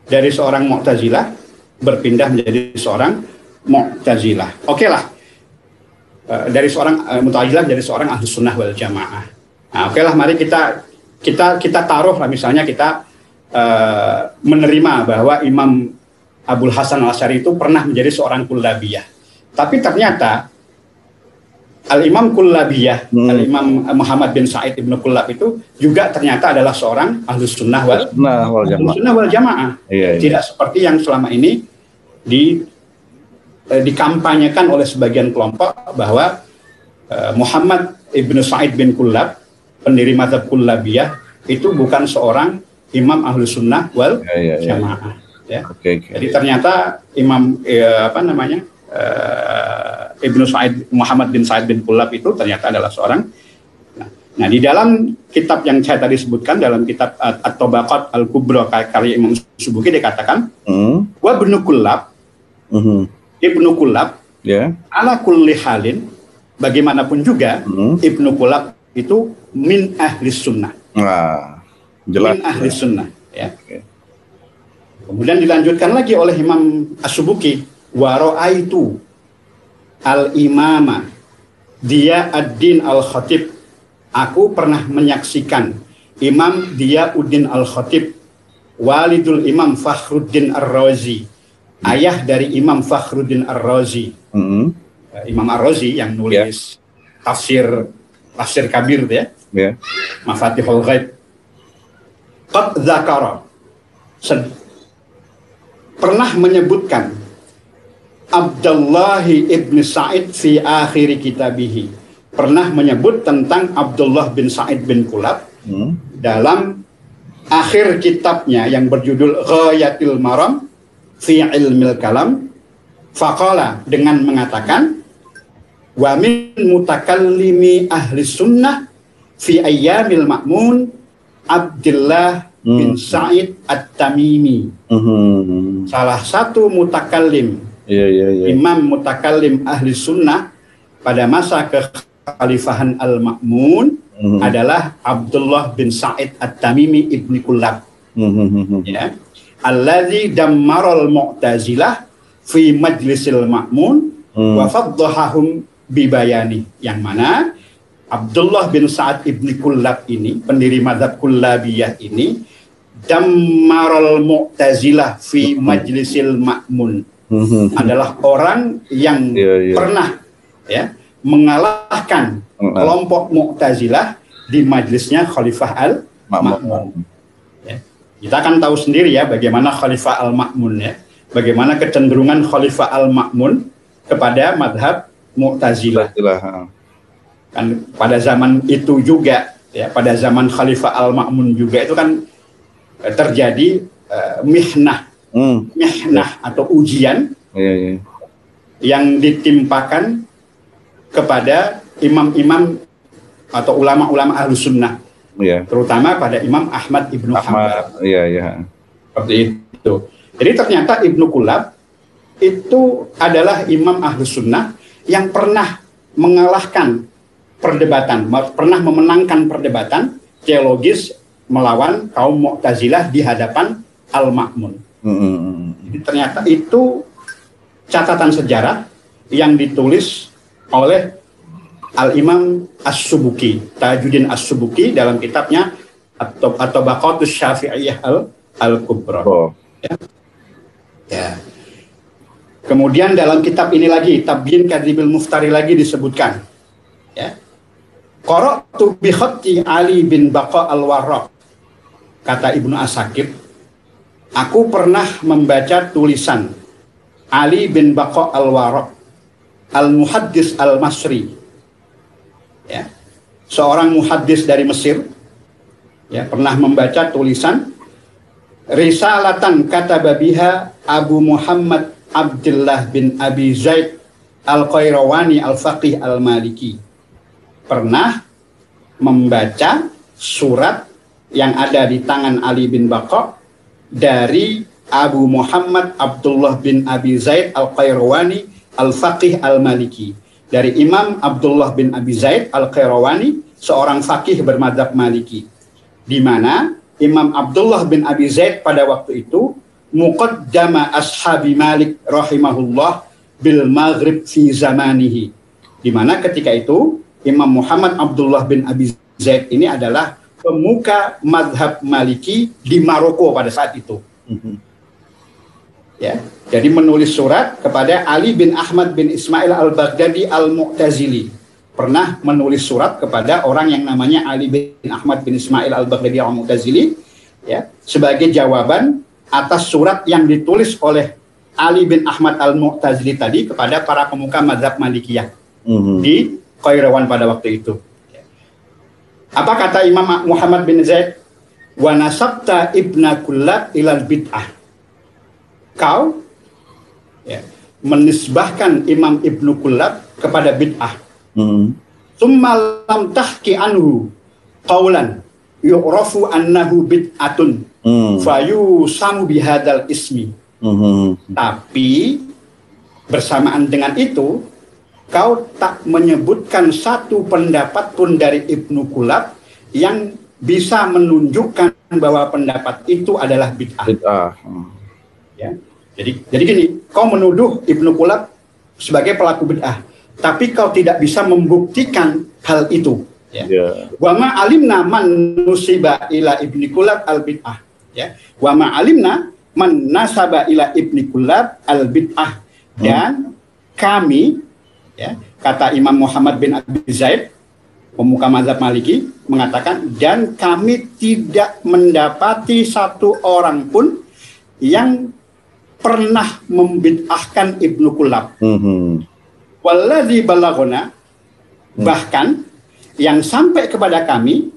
dari seorang Mu'tazilah berpindah menjadi seorang Mu'tazilah. Oke lah, dari seorang Mu'tazilah jadi seorang Ahlus Sunnah wal Jamaah. Nah, oke lah, mari kita taruh lah, misalnya kita menerima bahwa Imam Abul Hasan Al-Asy'ari itu pernah menjadi seorang Kullabiyah. Tapi ternyata Al-Imam Kullabiyah, Al-Imam Muhammad bin Sa'id ibn Kullab itu juga ternyata adalah seorang Ahlus Sunnah wal Jamaah. Tidak seperti yang selama ini dikampanyekan oleh sebagian kelompok bahwa Muhammad ibn Sa'id bin Kullab, pendiri mazhab Kullabiyah, itu bukan seorang imam Ahlus Sunnah wal Jamaah. Ya. Jadi ternyata Imam Ibnu Sa'id, Muhammad bin Sa'id bin Kullab itu ternyata adalah seorang. Nah, di dalam kitab yang saya tadi sebutkan, dalam kitab At-Tabaqat Al-Kubra karya Imam Subuki, dikatakan wa Ibnu Kullab, Ibnu Kullab ala kulli halin, bagaimanapun juga Ibnu Kullab itu min ahli sunnah. Jelas. Min ahli sunnah. Ya. Kemudian dilanjutkan lagi oleh Imam As-Subuki, wa ra'aitu al-imama Dia ad-Din al-Khatib, aku pernah menyaksikan Imam Diyauddin al-Khatib, walidul Imam Fakhruddin Ar-Razi, ayah dari Imam Fakhruddin Ar-Razi. Imam Ar-Razi yang nulis tafsir kabir ya, Mafatihul Ghaib. Qad dzakara, pernah menyebutkan Abdullah ibn Sa'id fi akhir kitabihi, pernah menyebut tentang Abdullah bin Sa'id bin Kullab dalam akhir kitabnya yang berjudul Ghayatul Maram fi Ilmil Kalam, faqala, dengan mengatakan, wa min mutakallimi ahli sunnah fi ayyamil ma'mun Abdullah bin Sa'id At-Tamimi. Salah satu mutakallim, imam mutakallim ahli sunnah pada masa kekhalifahan Al-Ma'mun adalah Abdullah bin Sa'id At-Tamimi ibni Kullab. Ya. Alladzi dammaral Mu'tazilah fi majlisil Ma'mun wa faddahahum bibayani, yang mana Abdullah bin Sa'ad ibni Kullab ini, pendiri mazhab Kullabiyah ini, dammaral Mu'tazilah fi majlisil Ma'mun, adalah orang yang pernah mengalahkan kelompok Mu'tazilah di majlisnya Khalifah Al-Ma'mun. Ya. Kita akan tahu sendiri ya bagaimana Khalifah Al-Ma'mun, ya, bagaimana kecenderungan Khalifah Al-Ma'mun kepada mazhab Mu'tazilah. kan pada zaman itu juga ya, pada zaman Khalifah Al-Ma'mun juga itu kan terjadi mihnah atau ujian yang ditimpakan kepada imam-imam atau ulama-ulama Ahlus Sunnah, terutama pada Imam Ahmad Ibnu Hanbal. Seperti itu. Jadi ternyata Ibnu Kullab itu adalah imam Ahlus Sunnah yang pernah mengalahkan perdebatan, pernah memenangkan perdebatan teologis melawan kaum Mu'tazilah di hadapan Al-Ma'mun. Jadi ternyata itu catatan sejarah yang ditulis oleh Al-Imam As-Subuki, Tajuddin As-Subuki dalam kitabnya At-Tabaqatus Syafi'iyah Al-Kubra. Ya. Kemudian dalam kitab ini lagi, Tabyin Kadhibil Muftari lagi disebutkan, ya. Qara'tu bi khatti Ali bin Baqa al-Warraq. Kata Ibnu Asakir, aku pernah membaca tulisan Ali bin Baqa al-Warraq, al-Muhaddis al-Masri. Ya. Seorang muhaddis dari Mesir, ya, pernah membaca tulisan Risalatan kataba biha Abu Muhammad Abdullah bin Abi Zaid al-Qayrawani al-Faqih al-Maliki. Pernah membaca surat yang ada di tangan Ali bin Baqa dari Abu Muhammad Abdullah bin Abi Zaid al-Qayrawani al-Faqih al-Maliki. Dari Imam Abdullah bin Abi Zaid al-Qayrawani, seorang faqih bermadzhab Maliki, di mana Imam Abdullah bin Abi Zaid pada waktu itu muqaddama ashabi Malik rahimahullah bil maghrib fi zamanihi, di mana ketika itu Imam Muhammad Abdullah bin Abi Zaid ini adalah pemuka madhab Maliki di Maroko pada saat itu. Ya, jadi menulis surat kepada Ali bin Ahmad bin Ismail al-Baghdadi al-Mu'tazili. Pernah menulis surat kepada orang yang namanya Ali bin Ahmad bin Ismail al-Baghdadi al-Mu'tazili, ya, sebagai jawaban atas surat yang ditulis oleh Ali bin Ahmad al-Mu'tazili tadi kepada para pemuka madhab Malikiyah di Qairawan pada waktu itu. Apa kata Imam Muhammad bin Zaid? Wa nasabta ibna Kullab ilal bid'ah. Kau, ya, menisbahkan Imam Ibnu Kullab kepada bid'ah. Summa lam tahki anhu qawlan yu'rafu annahu bid'atun fayusamu bihadal ismi. Tapi bersamaan dengan itu, kau tak menyebutkan satu pendapat pun dari Ibnu Kullab yang bisa menunjukkan bahwa pendapat itu adalah bid'ah. Ya. Jadi gini, kau menuduh Ibnu Kullab sebagai pelaku bid'ah, tapi kau tidak bisa membuktikan hal itu. Wa ma alimna man nusiba ila Ibnu Kullab al bid'ah. Ya. Wa ma alimna man nasaba ila Ibnu Kullab al bid'ah. Dan kami, ya, kata Imam Muhammad bin Abi Zaid, pemuka mazhab Maliki, mengatakan, dan kami tidak mendapati satu orang pun yang pernah membid'ahkan Ibnu Kullab. Walladzi balaghona, bahkan yang sampai kepada kami,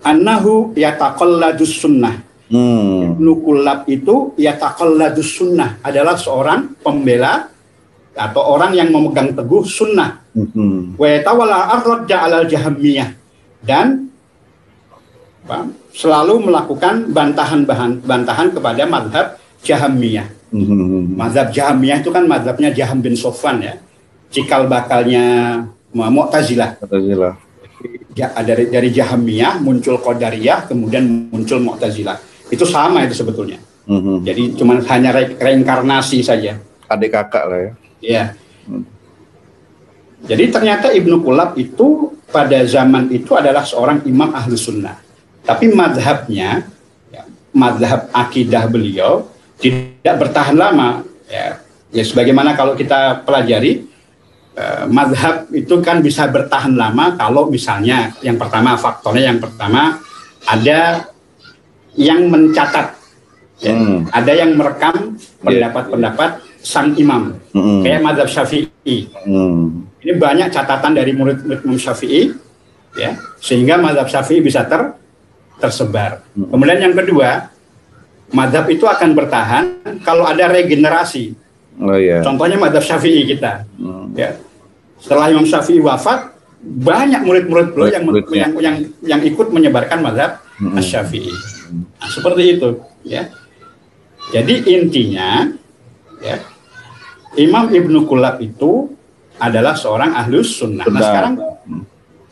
annahu yataqalladus sunnah. Ibnu Kullab itu yataqalladus sunnah, adalah seorang pembela atau orang yang memegang teguh sunnah. Wa tawalla ar-radda 'alal Jahmiyah, dan selalu melakukan bantahan kepada mazhab Jahmiyah. Mazhab Jahmiyah itu kan mazhabnya Jaham bin Sofwan, ya, cikal bakalnya Mu'tazilah. Ya, dari Jahmiyah muncul Qadariyah, kemudian muncul Mu'tazilah. Itu sama itu sebetulnya. Jadi cuma hanya reinkarnasi saja. Adik kakak lah ya. Ya. Jadi ternyata Ibnu Kullab itu pada zaman itu adalah seorang imam Ahlus Sunnah. Tapi madhabnya, ya, madhab akidah beliau tidak bertahan lama. Ya, sebagaimana kalau kita pelajari, madhab itu kan bisa bertahan lama kalau misalnya yang pertama, faktornya yang pertama ada yang mencatat, ya, ada yang merekam pendapat-pendapat sang imam, kayak mazhab Syafi'i. Ini Ini banyak catatan dari murid-murid Imam Syafi'i, ya, sehingga mazhab Syafi'i bisa tersebar. Kemudian yang kedua, mazhab itu akan bertahan kalau ada regenerasi. Contohnya mazhab Syafi'i kita. Ya. Setelah Imam Syafi'i wafat, banyak murid-murid beliau yang ikut menyebarkan mazhab Syafi'i. Nah, seperti itu, ya. Jadi intinya, ya, Imam Ibnu Kullab itu adalah seorang ahlus sunnah. Nah,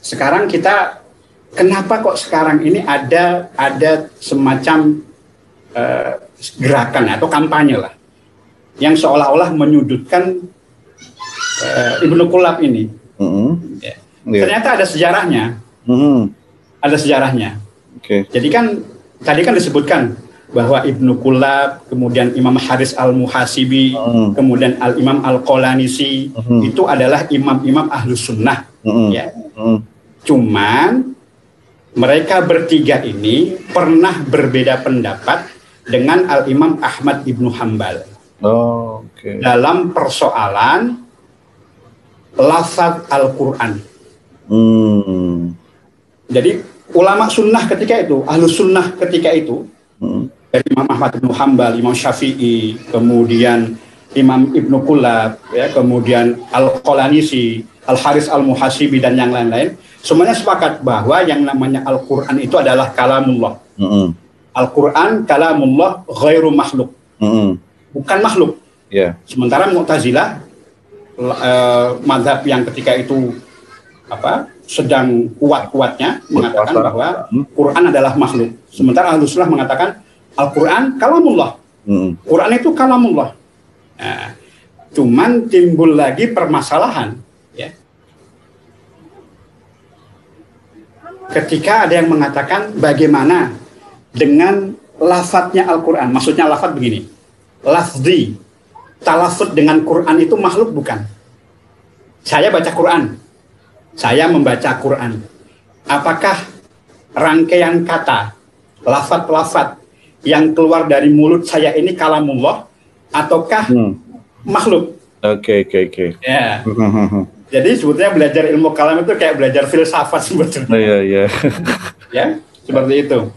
sekarang kita kenapa kok sekarang ini ada semacam gerakan atau kampanye lah yang seolah-olah menyudutkan Ibnu Kullab ini. Ya. Ternyata ada sejarahnya. Ada sejarahnya. Jadi kan tadi kan disebutkan bahwa Ibnu Kullab, kemudian Imam Haris Al-Muhasibi, kemudian Al-Imam Al-Qalanisi, itu adalah imam-imam ahlus sunnah. Ya. Cuman mereka bertiga ini pernah berbeda pendapat dengan Al-Imam Ahmad Ibnu Hanbal dalam persoalan lafaz Al-Quran. Jadi ulama sunnah ketika itu, ahlus sunnah ketika itu, dari Imam Ahmad Ibnu Hanbal, Imam Syafi'i, kemudian Imam Ibnu Kullab, ya, kemudian Al-Qalanisi, Al-Haris Al-Muhasibi, dan yang lain-lain, semuanya sepakat bahwa yang namanya Al-Quran itu adalah kalamullah. Al-Quran kalamullah ghairu makhluk. Bukan makhluk. Sementara Mu'tazilah, mazhab yang ketika itu sedang kuat-kuatnya mengatakan bahwa Quran adalah makhluk. Sementara Ahlus Sunnah mengatakan Al-Quran kalamullah. Quran itu kalamullah. Nah, cuman timbul lagi permasalahan, ya. Ketika ada yang mengatakan bagaimana dengan lafadznya Al-Quran. Maksudnya lafadz begini. Lafzi, talafut dengan Quran itu makhluk bukan? Saya baca Quran. Saya membaca Quran. Apakah rangkaian kata, lafadz-lafadz yang keluar dari mulut saya ini kalamullah ataukah makhluk? Oke. Ya. Jadi sebetulnya belajar ilmu kalam itu kayak belajar filsafat sebetulnya. Iya. Ya, seperti itu.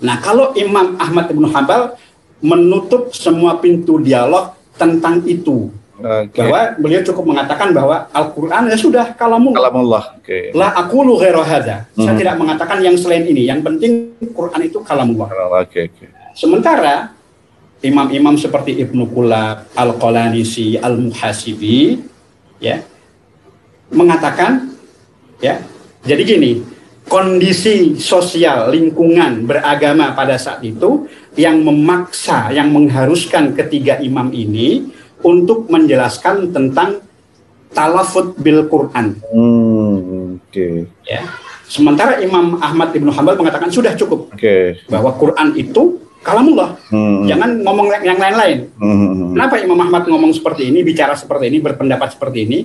Nah, kalau Imam Ahmad Ibnu Hanbal menutup semua pintu dialog tentang itu. Bahwa beliau cukup mengatakan bahwa Al-Quran ya sudah kalamullah. La aqulu ghairu hadza. Saya tidak mengatakan yang selain ini. Yang penting Quran itu kalamullah. Sementara imam-imam seperti Ibnu Kullab, Al-Qalanisi, Al-Muhasibi, ya, mengatakan, ya, jadi gini, kondisi sosial, lingkungan, beragama pada saat itu yang memaksa, yang mengharuskan ketiga imam ini untuk menjelaskan tentang talafut bil Quran. Ya. Sementara Imam Ahmad Ibnu Hanbal mengatakan sudah cukup bahwa Quran itu kalamullah. Jangan ngomong yang lain-lain. Kenapa Imam Ahmad ngomong seperti ini, bicara seperti ini, berpendapat seperti ini?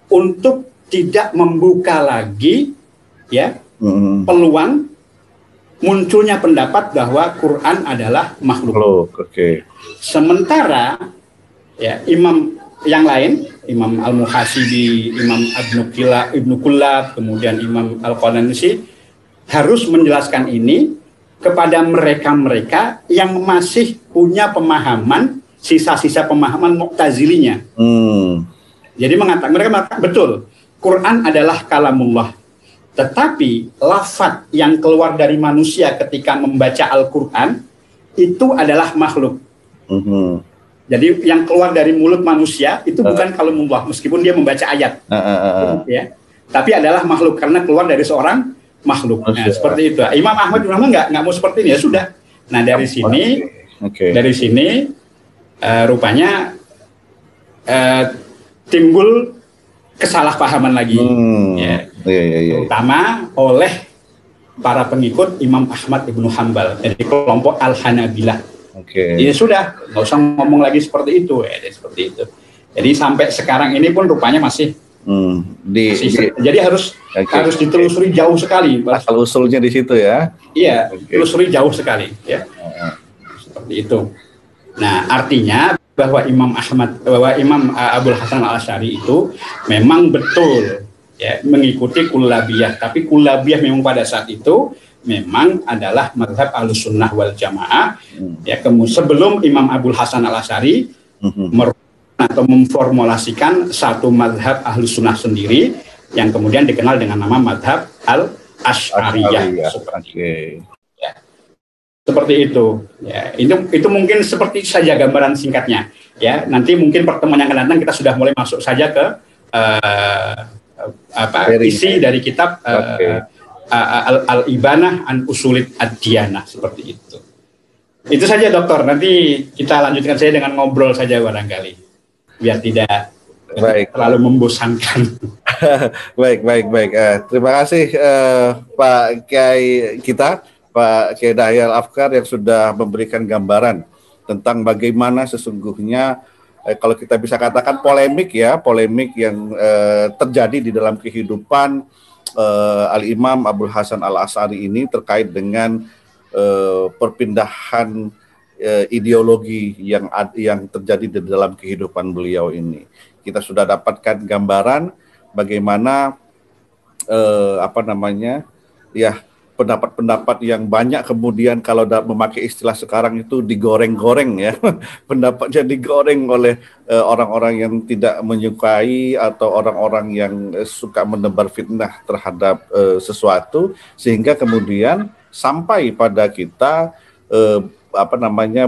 Untuk tidak membuka lagi, ya, peluang munculnya pendapat bahwa Quran adalah makhluk. Sementara, ya, imam yang lain, Imam Al-Muhasibi, Imam Ibnu Kullab, kemudian Imam Al-Qalanisi harus menjelaskan ini kepada mereka-mereka yang masih punya pemahaman, sisa-sisa pemahaman Mu'tazilinya. Jadi mereka mengatakan betul, Quran adalah kalamullah. Tetapi lafadz yang keluar dari manusia ketika membaca Al-Quran itu adalah makhluk. Jadi yang keluar dari mulut manusia itu bukan kalamullah, meskipun dia membaca ayat. Ya. Tapi adalah makhluk karena keluar dari seorang makhluk. Nah, seperti itu. Imam Ahmad nggak mau seperti ini, ya sudah. Nah, dari sini rupanya timbul kesalahpahaman lagi, ya. Terutama oleh para pengikut Imam Ahmad Ibnu Hanbal, dari kelompok Al-Hanabilah. Ya sudah, nggak usah ngomong lagi seperti itu, ya, seperti itu. Jadi sampai sekarang ini pun rupanya masih jadi harus ditelusuri jauh sekali. Asal usulnya di situ ya? Iya, telusuri jauh sekali, ya. Seperti itu. Nah, artinya bahwa Imam Abul Hasan Al-Asy'ari itu memang betul ya mengikuti kullabiyah, tapi kullabiyah memang pada saat itu memang adalah mazhab Ahlussunnah wal Jamaah. Ya, sebelum Imam Abul Hasan Al-Asy'ari atau memformulasikan satu mazhab Ahlussunnah sendiri yang kemudian dikenal dengan nama mazhab Al-Asy'ariyah. Seperti itu. Ya, itu mungkin seperti saja gambaran singkatnya. Ya, nanti mungkin pertemuan yang akan datang kita sudah mulai masuk saja ke isi dari kitab Al-Ibanah an Usulid Ad-Diyanah, seperti itu. Itu saja dokter. Nanti kita lanjutkan saja dengan ngobrol saja barangkali, biar tidak terlalu membosankan. Baik. Terima kasih Pak Kiai kita, Pak Kiai Dahya Al-Afkar, yang sudah memberikan gambaran tentang bagaimana sesungguhnya kalau kita bisa katakan polemik yang terjadi di dalam kehidupan Al-Imam Abul Hasan Al-Asy'ari ini terkait dengan perpindahan ideologi yang terjadi di dalam kehidupan beliau ini. Kita sudah dapatkan gambaran bagaimana pendapat-pendapat yang banyak kemudian kalau memakai istilah sekarang itu digoreng-goreng ya. Pendapatnya digoreng oleh orang-orang yang tidak menyukai atau orang-orang yang suka menebar fitnah terhadap sesuatu, sehingga kemudian sampai pada kita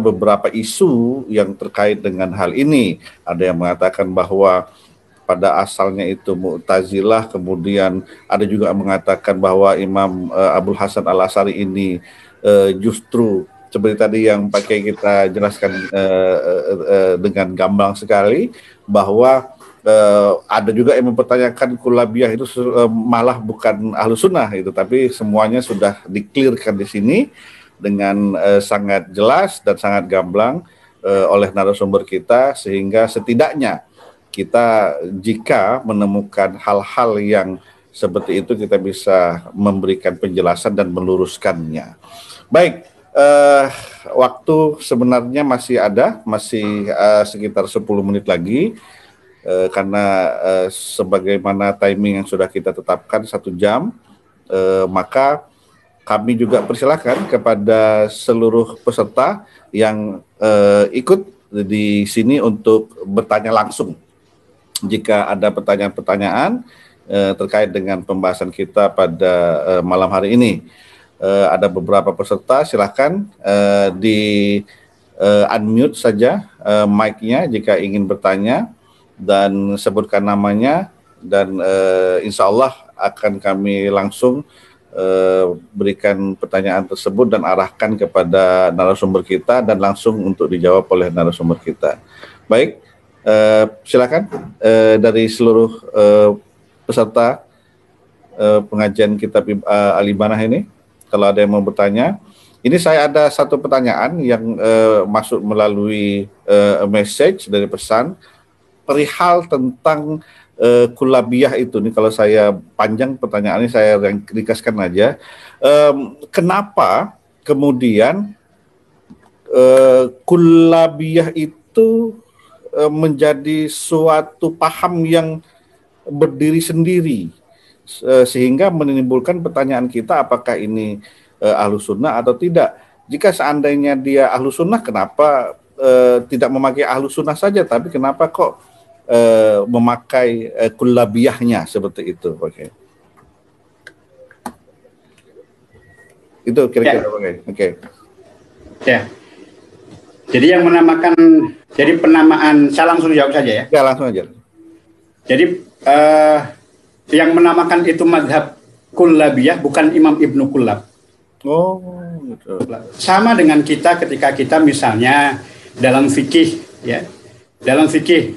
beberapa isu yang terkait dengan hal ini. Ada yang mengatakan bahwa pada asalnya itu Mu'tazilah, kemudian ada juga mengatakan bahwa Imam Abul Hasan Al-Asy'ari ini justru seperti tadi yang pakai kita jelaskan dengan gamblang sekali, bahwa ada juga yang mempertanyakan kullabiyah itu malah bukan Ahlussunnah itu, tapi semuanya sudah di-clearkan di sini dengan sangat jelas dan sangat gamblang oleh narasumber kita, sehingga setidaknya kita jika menemukan hal-hal yang seperti itu kita bisa memberikan penjelasan dan meluruskannya. Baik, waktu sebenarnya masih ada, sekitar 10 menit lagi, karena sebagaimana timing yang sudah kita tetapkan 1 jam, maka kami juga persilakan kepada seluruh peserta yang ikut di sini untuk bertanya langsung. Jika ada pertanyaan-pertanyaan terkait dengan pembahasan kita pada malam hari ini, ada beberapa peserta, silakan di unmute saja mic-nya jika ingin bertanya dan sebutkan namanya, dan insya Allah akan kami langsung berikan pertanyaan tersebut dan arahkan kepada narasumber kita dan langsung untuk dijawab oleh narasumber kita. Baik. Silakan dari seluruh peserta pengajian kitab Al-Ibanah ini, kalau ada yang mau bertanya. Ini saya ada satu pertanyaan yang masuk melalui message dari pesan perihal tentang kullabiyah itu. Nih kalau saya panjang pertanyaannya, saya ringkaskan aja. Kenapa kemudian kullabiyah itu menjadi suatu paham yang berdiri sendiri, sehingga menimbulkan pertanyaan kita apakah ini Ahlussunnah atau tidak. Jika seandainya dia Ahlussunnah, kenapa tidak memakai Ahlussunnah saja, tapi kenapa kok memakai kullabiyahnya seperti itu? Oke. Itu kira-kira oke. Ya. Jadi yang menamakan, jadi penamaan, saya langsung jawab saja ya. Ya, langsung aja. Jadi yang menamakan itu mazhab kullabiyah bukan Imam Ibnu Kullab. Oh, gitu. Sama dengan kita ketika kita misalnya dalam fikih ya. Dalam fikih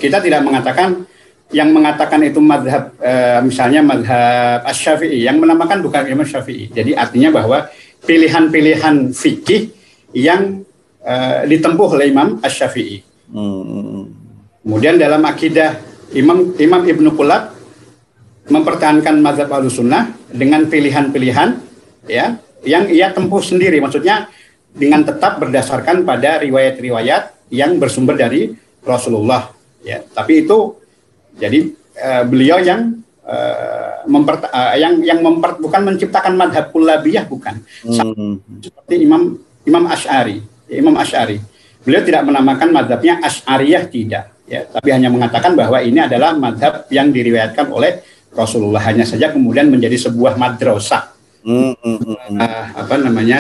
kita tidak mengatakan, yang mengatakan itu mazhab misalnya mazhab Asy-Syafi'i, yang menamakan bukan Imam Syafi'i. Jadi artinya bahwa pilihan-pilihan fikih yang ditempuh oleh Imam Asy-Syafi'i. Kemudian dalam akidah Imam Ibnu Kullab mempertahankan mazhab Ahlussunnah dengan pilihan-pilihan ya yang ia tempuh sendiri, maksudnya dengan tetap berdasarkan pada riwayat-riwayat yang bersumber dari Rasulullah, ya. Tapi itu jadi beliau yang bukan menciptakan madhab kullabiyah, bukan. Seperti Imam Asy'ari. Imam Asy'ari, beliau tidak menamakan madhabnya Asy'ariyah, tidak, ya, tapi hanya mengatakan bahwa ini adalah madhab yang diriwayatkan oleh Rasulullah, hanya saja kemudian menjadi sebuah madrasah,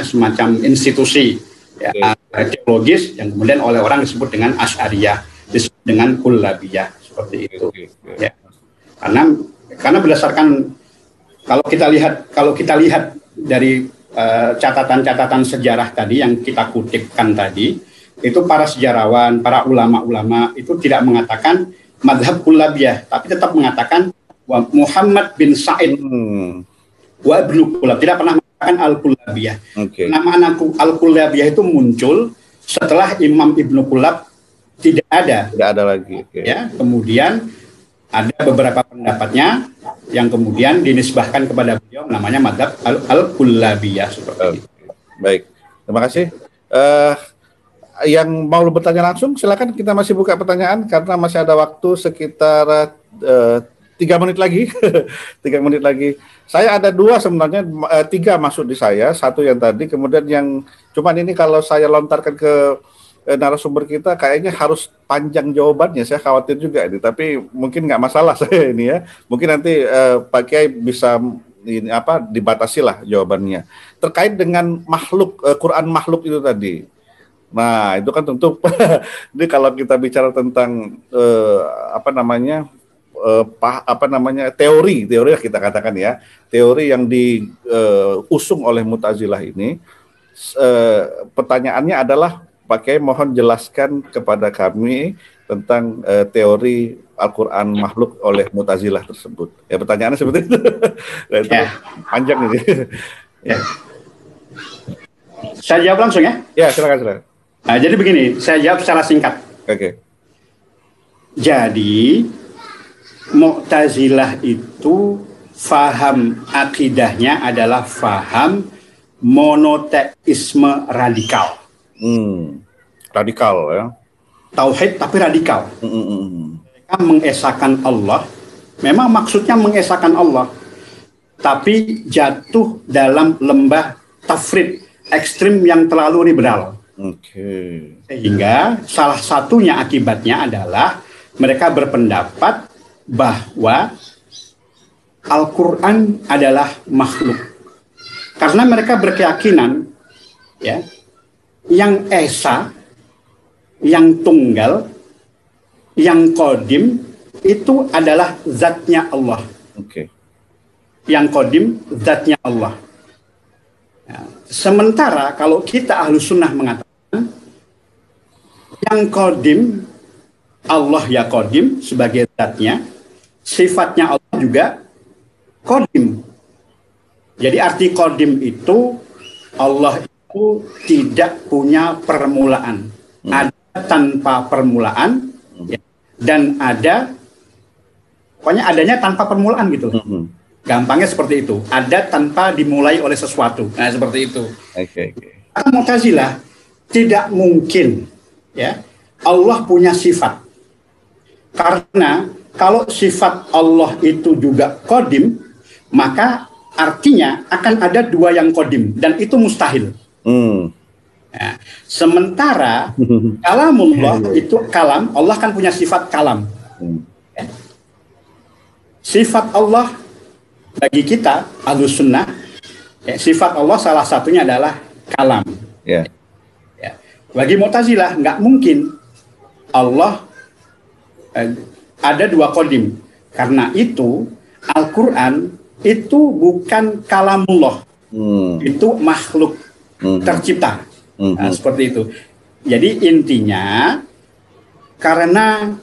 semacam institusi, ya, teologis yang kemudian oleh orang disebut dengan Asy'ariyah, disebut dengan kullabiyah, seperti itu. Ya. Karena berdasarkan kalau kita lihat dari catatan-catatan sejarah tadi yang kita kutipkan tadi, itu para sejarawan, para ulama-ulama itu tidak mengatakan madhab kullabiyah, tapi tetap mengatakan Muhammad bin Sa'id wa Ibnu Kullab, tidak pernah mengatakan al-kullabiyah. Nama al-kullabiyah itu muncul setelah Imam Ibnu Kullab tidak ada lagi. Ya, kemudian ada beberapa pendapatnya yang kemudian dinisbahkan kepada beliau, namanya madhab al-kullabiyah, seperti itu. Baik, terima kasih. Yang mau bertanya langsung silakan, kita masih buka pertanyaan karena masih ada waktu sekitar 3 menit lagi. 3 menit lagi. Saya ada 2 sebenarnya, 3 masuk di saya, 1 yang tadi, kemudian yang cuman ini kalau saya lontarkan ke narasumber kita kayaknya harus panjang jawabannya, saya khawatir juga ini, tapi mungkin nggak masalah saya ini ya, mungkin nanti Pak Kiai bisa dibatasi lah jawabannya terkait dengan makhluk, Quran makhluk itu tadi. Nah itu kan tentu ini kalau kita bicara tentang teori kita katakan ya, teori yang diusung oleh Mu'tazilah ini, pertanyaannya adalah Pak Kiai mohon jelaskan kepada kami tentang teori Al-Quran makhluk oleh Mu'tazilah tersebut. Ya, pertanyaannya seperti itu. Nah, itu panjang ini. Ya. Saya jawab langsung ya? Ya, silakan. Nah, jadi begini, saya jawab secara singkat. Oke. Jadi Mu'tazilah itu faham akidahnya adalah faham monoteisme radikal. Radikal ya. Tauhid tapi radikal. Mereka mengesahkan Allah. Memang maksudnya mengesahkan Allah, tapi jatuh dalam lembah tafrid ekstrim yang terlalu liberal. Sehingga salah satunya akibatnya adalah mereka berpendapat bahwa Al-Quran adalah makhluk. Karena mereka berkeyakinan, ya, yang esa, yang tunggal, yang qadim itu adalah zatnya Allah. Yang qadim zatnya Allah. Nah, sementara kalau kita ahlu sunnah mengatakan yang qadim, Allah ya qadim sebagai zatnya, sifatnya Allah juga qadim. Jadi arti qadim itu Allah itu tidak punya permulaan, ada tanpa permulaan, ya, dan ada, pokoknya adanya tanpa permulaan gitu. Gampangnya seperti itu, ada tanpa dimulai oleh sesuatu. Nah, seperti itu. Mu'tazilah tidak mungkin, ya, Allah punya sifat, karena kalau sifat Allah itu juga qadim, maka artinya akan ada 2 yang qadim, dan itu mustahil. Nah, sementara kalamullah itu kalam, Allah kan punya sifat kalam. Ya. Sifat Allah bagi kita ahlus sunnah, ya, sifat Allah salah satunya adalah kalam. Ya. Bagi Mu'tazilah nggak mungkin Allah ada 2 qadim. Karena itu Al-Quran itu bukan kalamullah, itu makhluk tercipta. Nah, seperti itu. Jadi intinya karena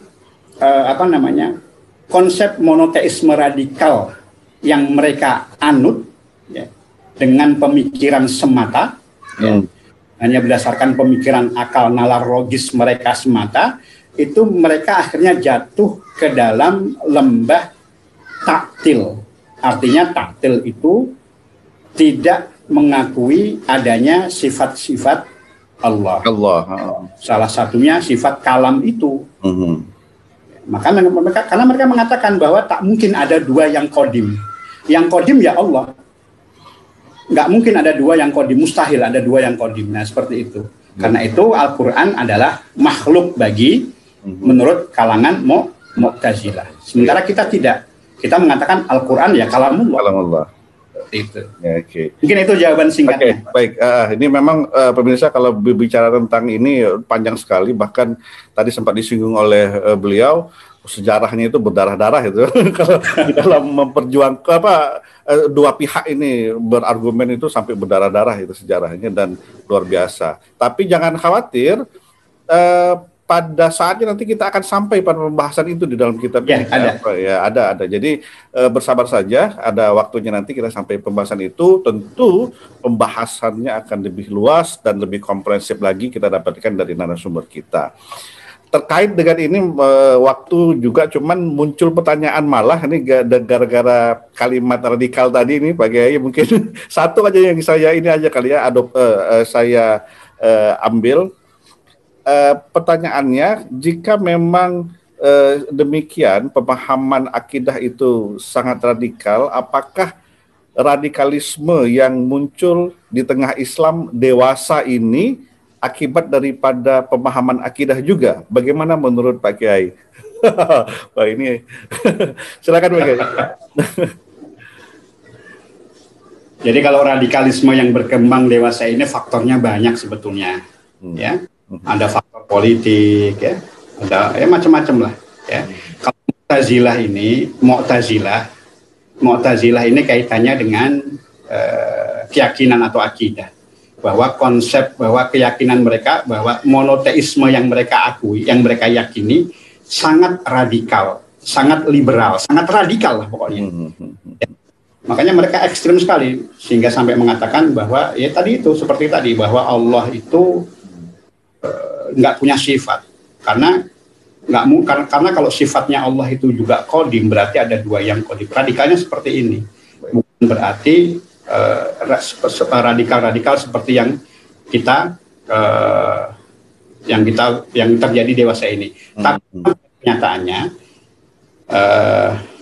konsep monoteisme radikal yang mereka anut, ya, dengan pemikiran semata, ya, hanya berdasarkan pemikiran akal nalar logis mereka semata, itu mereka akhirnya jatuh ke dalam lembah taktil. Artinya taktil itu tidak mengakui adanya sifat-sifat Allah. Allah. Salah satunya sifat kalam itu. Maka karena mereka mengatakan bahwa tak mungkin ada dua yang kodim. Yang kodim ya Allah. Nggak mungkin ada dua yang kodim, mustahil ada dua yang kodim. Nah seperti itu. Karena itu Al-Quran adalah makhluk bagi menurut kalangan Mu'tazilah. Sementara kita tidak. Kita mengatakan Al-Quran ya kalamullah. Kalamullah. Itu. Ya, okay. Mungkin itu jawaban singkatnya. Baik. Ini memang pemirsa kalau berbicara tentang ini panjang sekali. Bahkan tadi sempat disinggung oleh beliau, sejarahnya itu berdarah-darah itu. Kalau di dalam memperjuangkan dua pihak ini berargumen itu sampai berdarah-darah itu sejarahnya dan luar biasa. Tapi jangan khawatir. Pada saatnya nanti kita akan sampai pada pembahasan itu di dalam kitab ini. Ada. Jadi bersabar saja, ada waktunya nanti kita sampai pembahasan itu. Tentu pembahasannya akan lebih luas dan lebih komprehensif lagi kita dapatkan dari narasumber kita. Terkait dengan ini waktu juga cuman muncul pertanyaan malah ini gara-gara kalimat radikal tadi ini Pak Kiai, mungkin satu aja yang saya ini aja kali ya saya ambil. Pertanyaannya, jika memang demikian pemahaman akidah itu sangat radikal, apakah radikalisme yang muncul di tengah Islam dewasa ini akibat daripada pemahaman akidah juga? Bagaimana menurut Pak Kiai? Wah ini silakan Pak Kiai. Jadi kalau radikalisme yang berkembang dewasa ini faktornya banyak sebetulnya, ya. Ada faktor politik, ya, ada macam-macam lah, ya. Kalau Mu'tazilah ini kaitannya dengan keyakinan atau akidah, bahwa keyakinan mereka bahwa monoteisme yang mereka akui, yang mereka yakini sangat radikal, sangat liberal, sangat radikal lah pokoknya. Ya. Makanya mereka ekstrim sekali sehingga sampai mengatakan bahwa ya tadi itu seperti tadi bahwa Allah itu nggak punya sifat, karena kalau sifatnya Allah itu juga kodim berarti ada dua yang kodim. Radikalnya seperti ini, bukan berarti radikal seperti yang yang terjadi dewasa ini. Tapi kenyataannya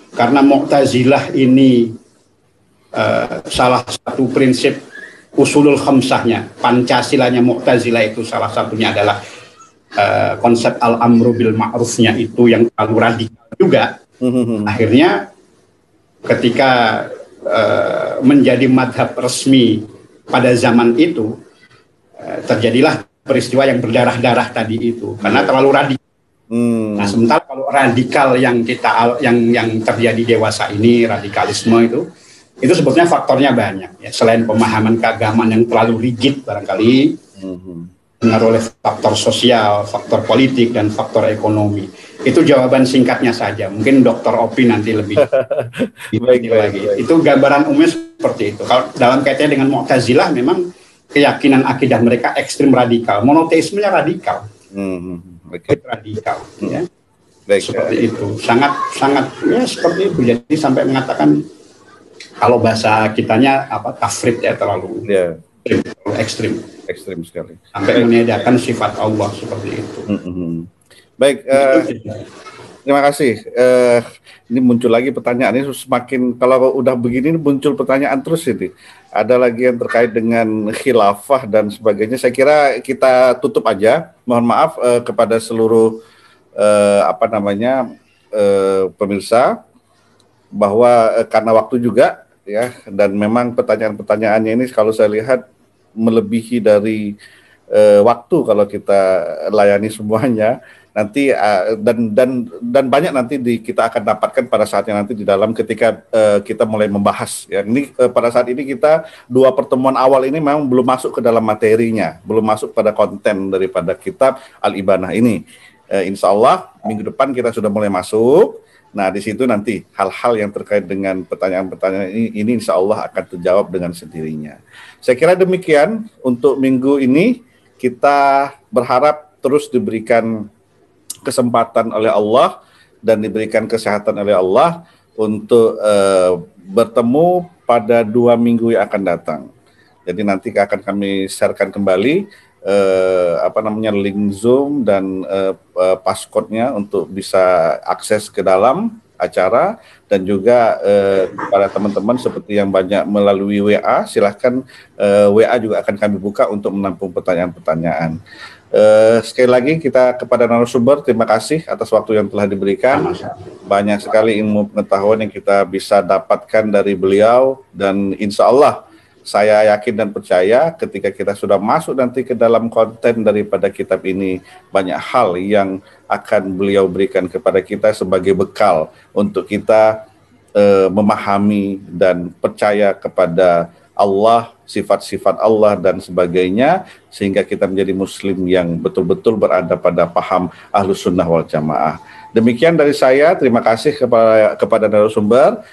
karena Mu'tazilah ini salah satu prinsip usulul khamsahnya, Pancasilanya Mu'tazilah itu salah satunya adalah konsep al-amru bil ma'rufnya itu yang terlalu radikal juga. Akhirnya ketika menjadi madhab resmi pada zaman itu, terjadilah peristiwa yang berdarah-darah tadi itu karena terlalu radikal. Nah, sementara kalau radikal yang terjadi dewasa ini, radikalisme itu sebetulnya faktornya banyak, ya. Selain pemahaman keagamaan yang terlalu rigid barangkali, pengaruh oleh faktor sosial, faktor politik, dan faktor ekonomi. Itu jawaban singkatnya saja. Mungkin Dr. Opi nanti lebih lagi. Itu gambaran umumnya seperti itu. Kalau dalam kaitannya dengan Mu'tazilah, memang keyakinan akidah mereka ekstrim radikal. Monoteismenya radikal. Radikal. Ya. Seperti itu. Sangat ya seperti itu. Jadi sampai mengatakan kalau bahasa kitanya tafrid ya, terlalu ekstrim sekali. Sampai meniadakan sifat Allah seperti itu. Baik, terima kasih. Ini muncul lagi pertanyaan, ini semakin kalau udah begini muncul pertanyaan terus ini. Ada lagi yang terkait dengan khilafah dan sebagainya. Saya kira kita tutup aja. Mohon maaf kepada seluruh pemirsa bahwa karena waktu juga ya, dan memang pertanyaan-pertanyaannya ini kalau saya lihat melebihi dari waktu kalau kita layani semuanya nanti dan banyak nanti kita akan dapatkan pada saatnya nanti di dalam ketika kita mulai membahas ya. Ini pada saat ini kita dua pertemuan awal ini memang belum masuk ke dalam materinya, belum masuk pada konten daripada kitab Al-Ibanah ini. Insya Allah minggu depan kita sudah mulai masuk. Nah, di situ nanti hal-hal yang terkait dengan pertanyaan-pertanyaan ini insya Allah akan terjawab dengan sendirinya. Saya kira demikian untuk minggu ini. Kita berharap terus diberikan kesempatan oleh Allah dan diberikan kesehatan oleh Allah untuk bertemu pada 2 minggu yang akan datang. Jadi nanti akan kami sharekan kembali link Zoom dan passcode-nya untuk bisa akses ke dalam acara, dan juga kepada teman-teman seperti yang banyak melalui WA, silahkan WA juga akan kami buka untuk menampung pertanyaan-pertanyaan. Sekali lagi kita kepada narasumber, terima kasih atas waktu yang telah diberikan. Banyak sekali ilmu pengetahuan yang kita bisa dapatkan dari beliau, dan insya Allah saya yakin dan percaya ketika kita sudah masuk nanti ke dalam konten daripada kitab ini, banyak hal yang akan beliau berikan kepada kita sebagai bekal untuk kita memahami dan percaya kepada Allah, sifat-sifat Allah dan sebagainya, sehingga kita menjadi muslim yang betul-betul berada pada paham Ahlus Sunnah wal Jamaah. Demikian dari saya, terima kasih kepada narasumber.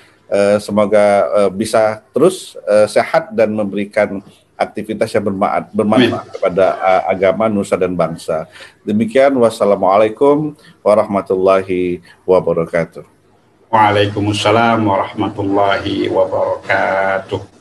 Semoga bisa terus sehat dan memberikan aktivitas yang bermanfaat kepada agama, nusa dan bangsa. Demikian, wassalamualaikum warahmatullahi wabarakatuh. Waalaikumsalam warahmatullahi wabarakatuh.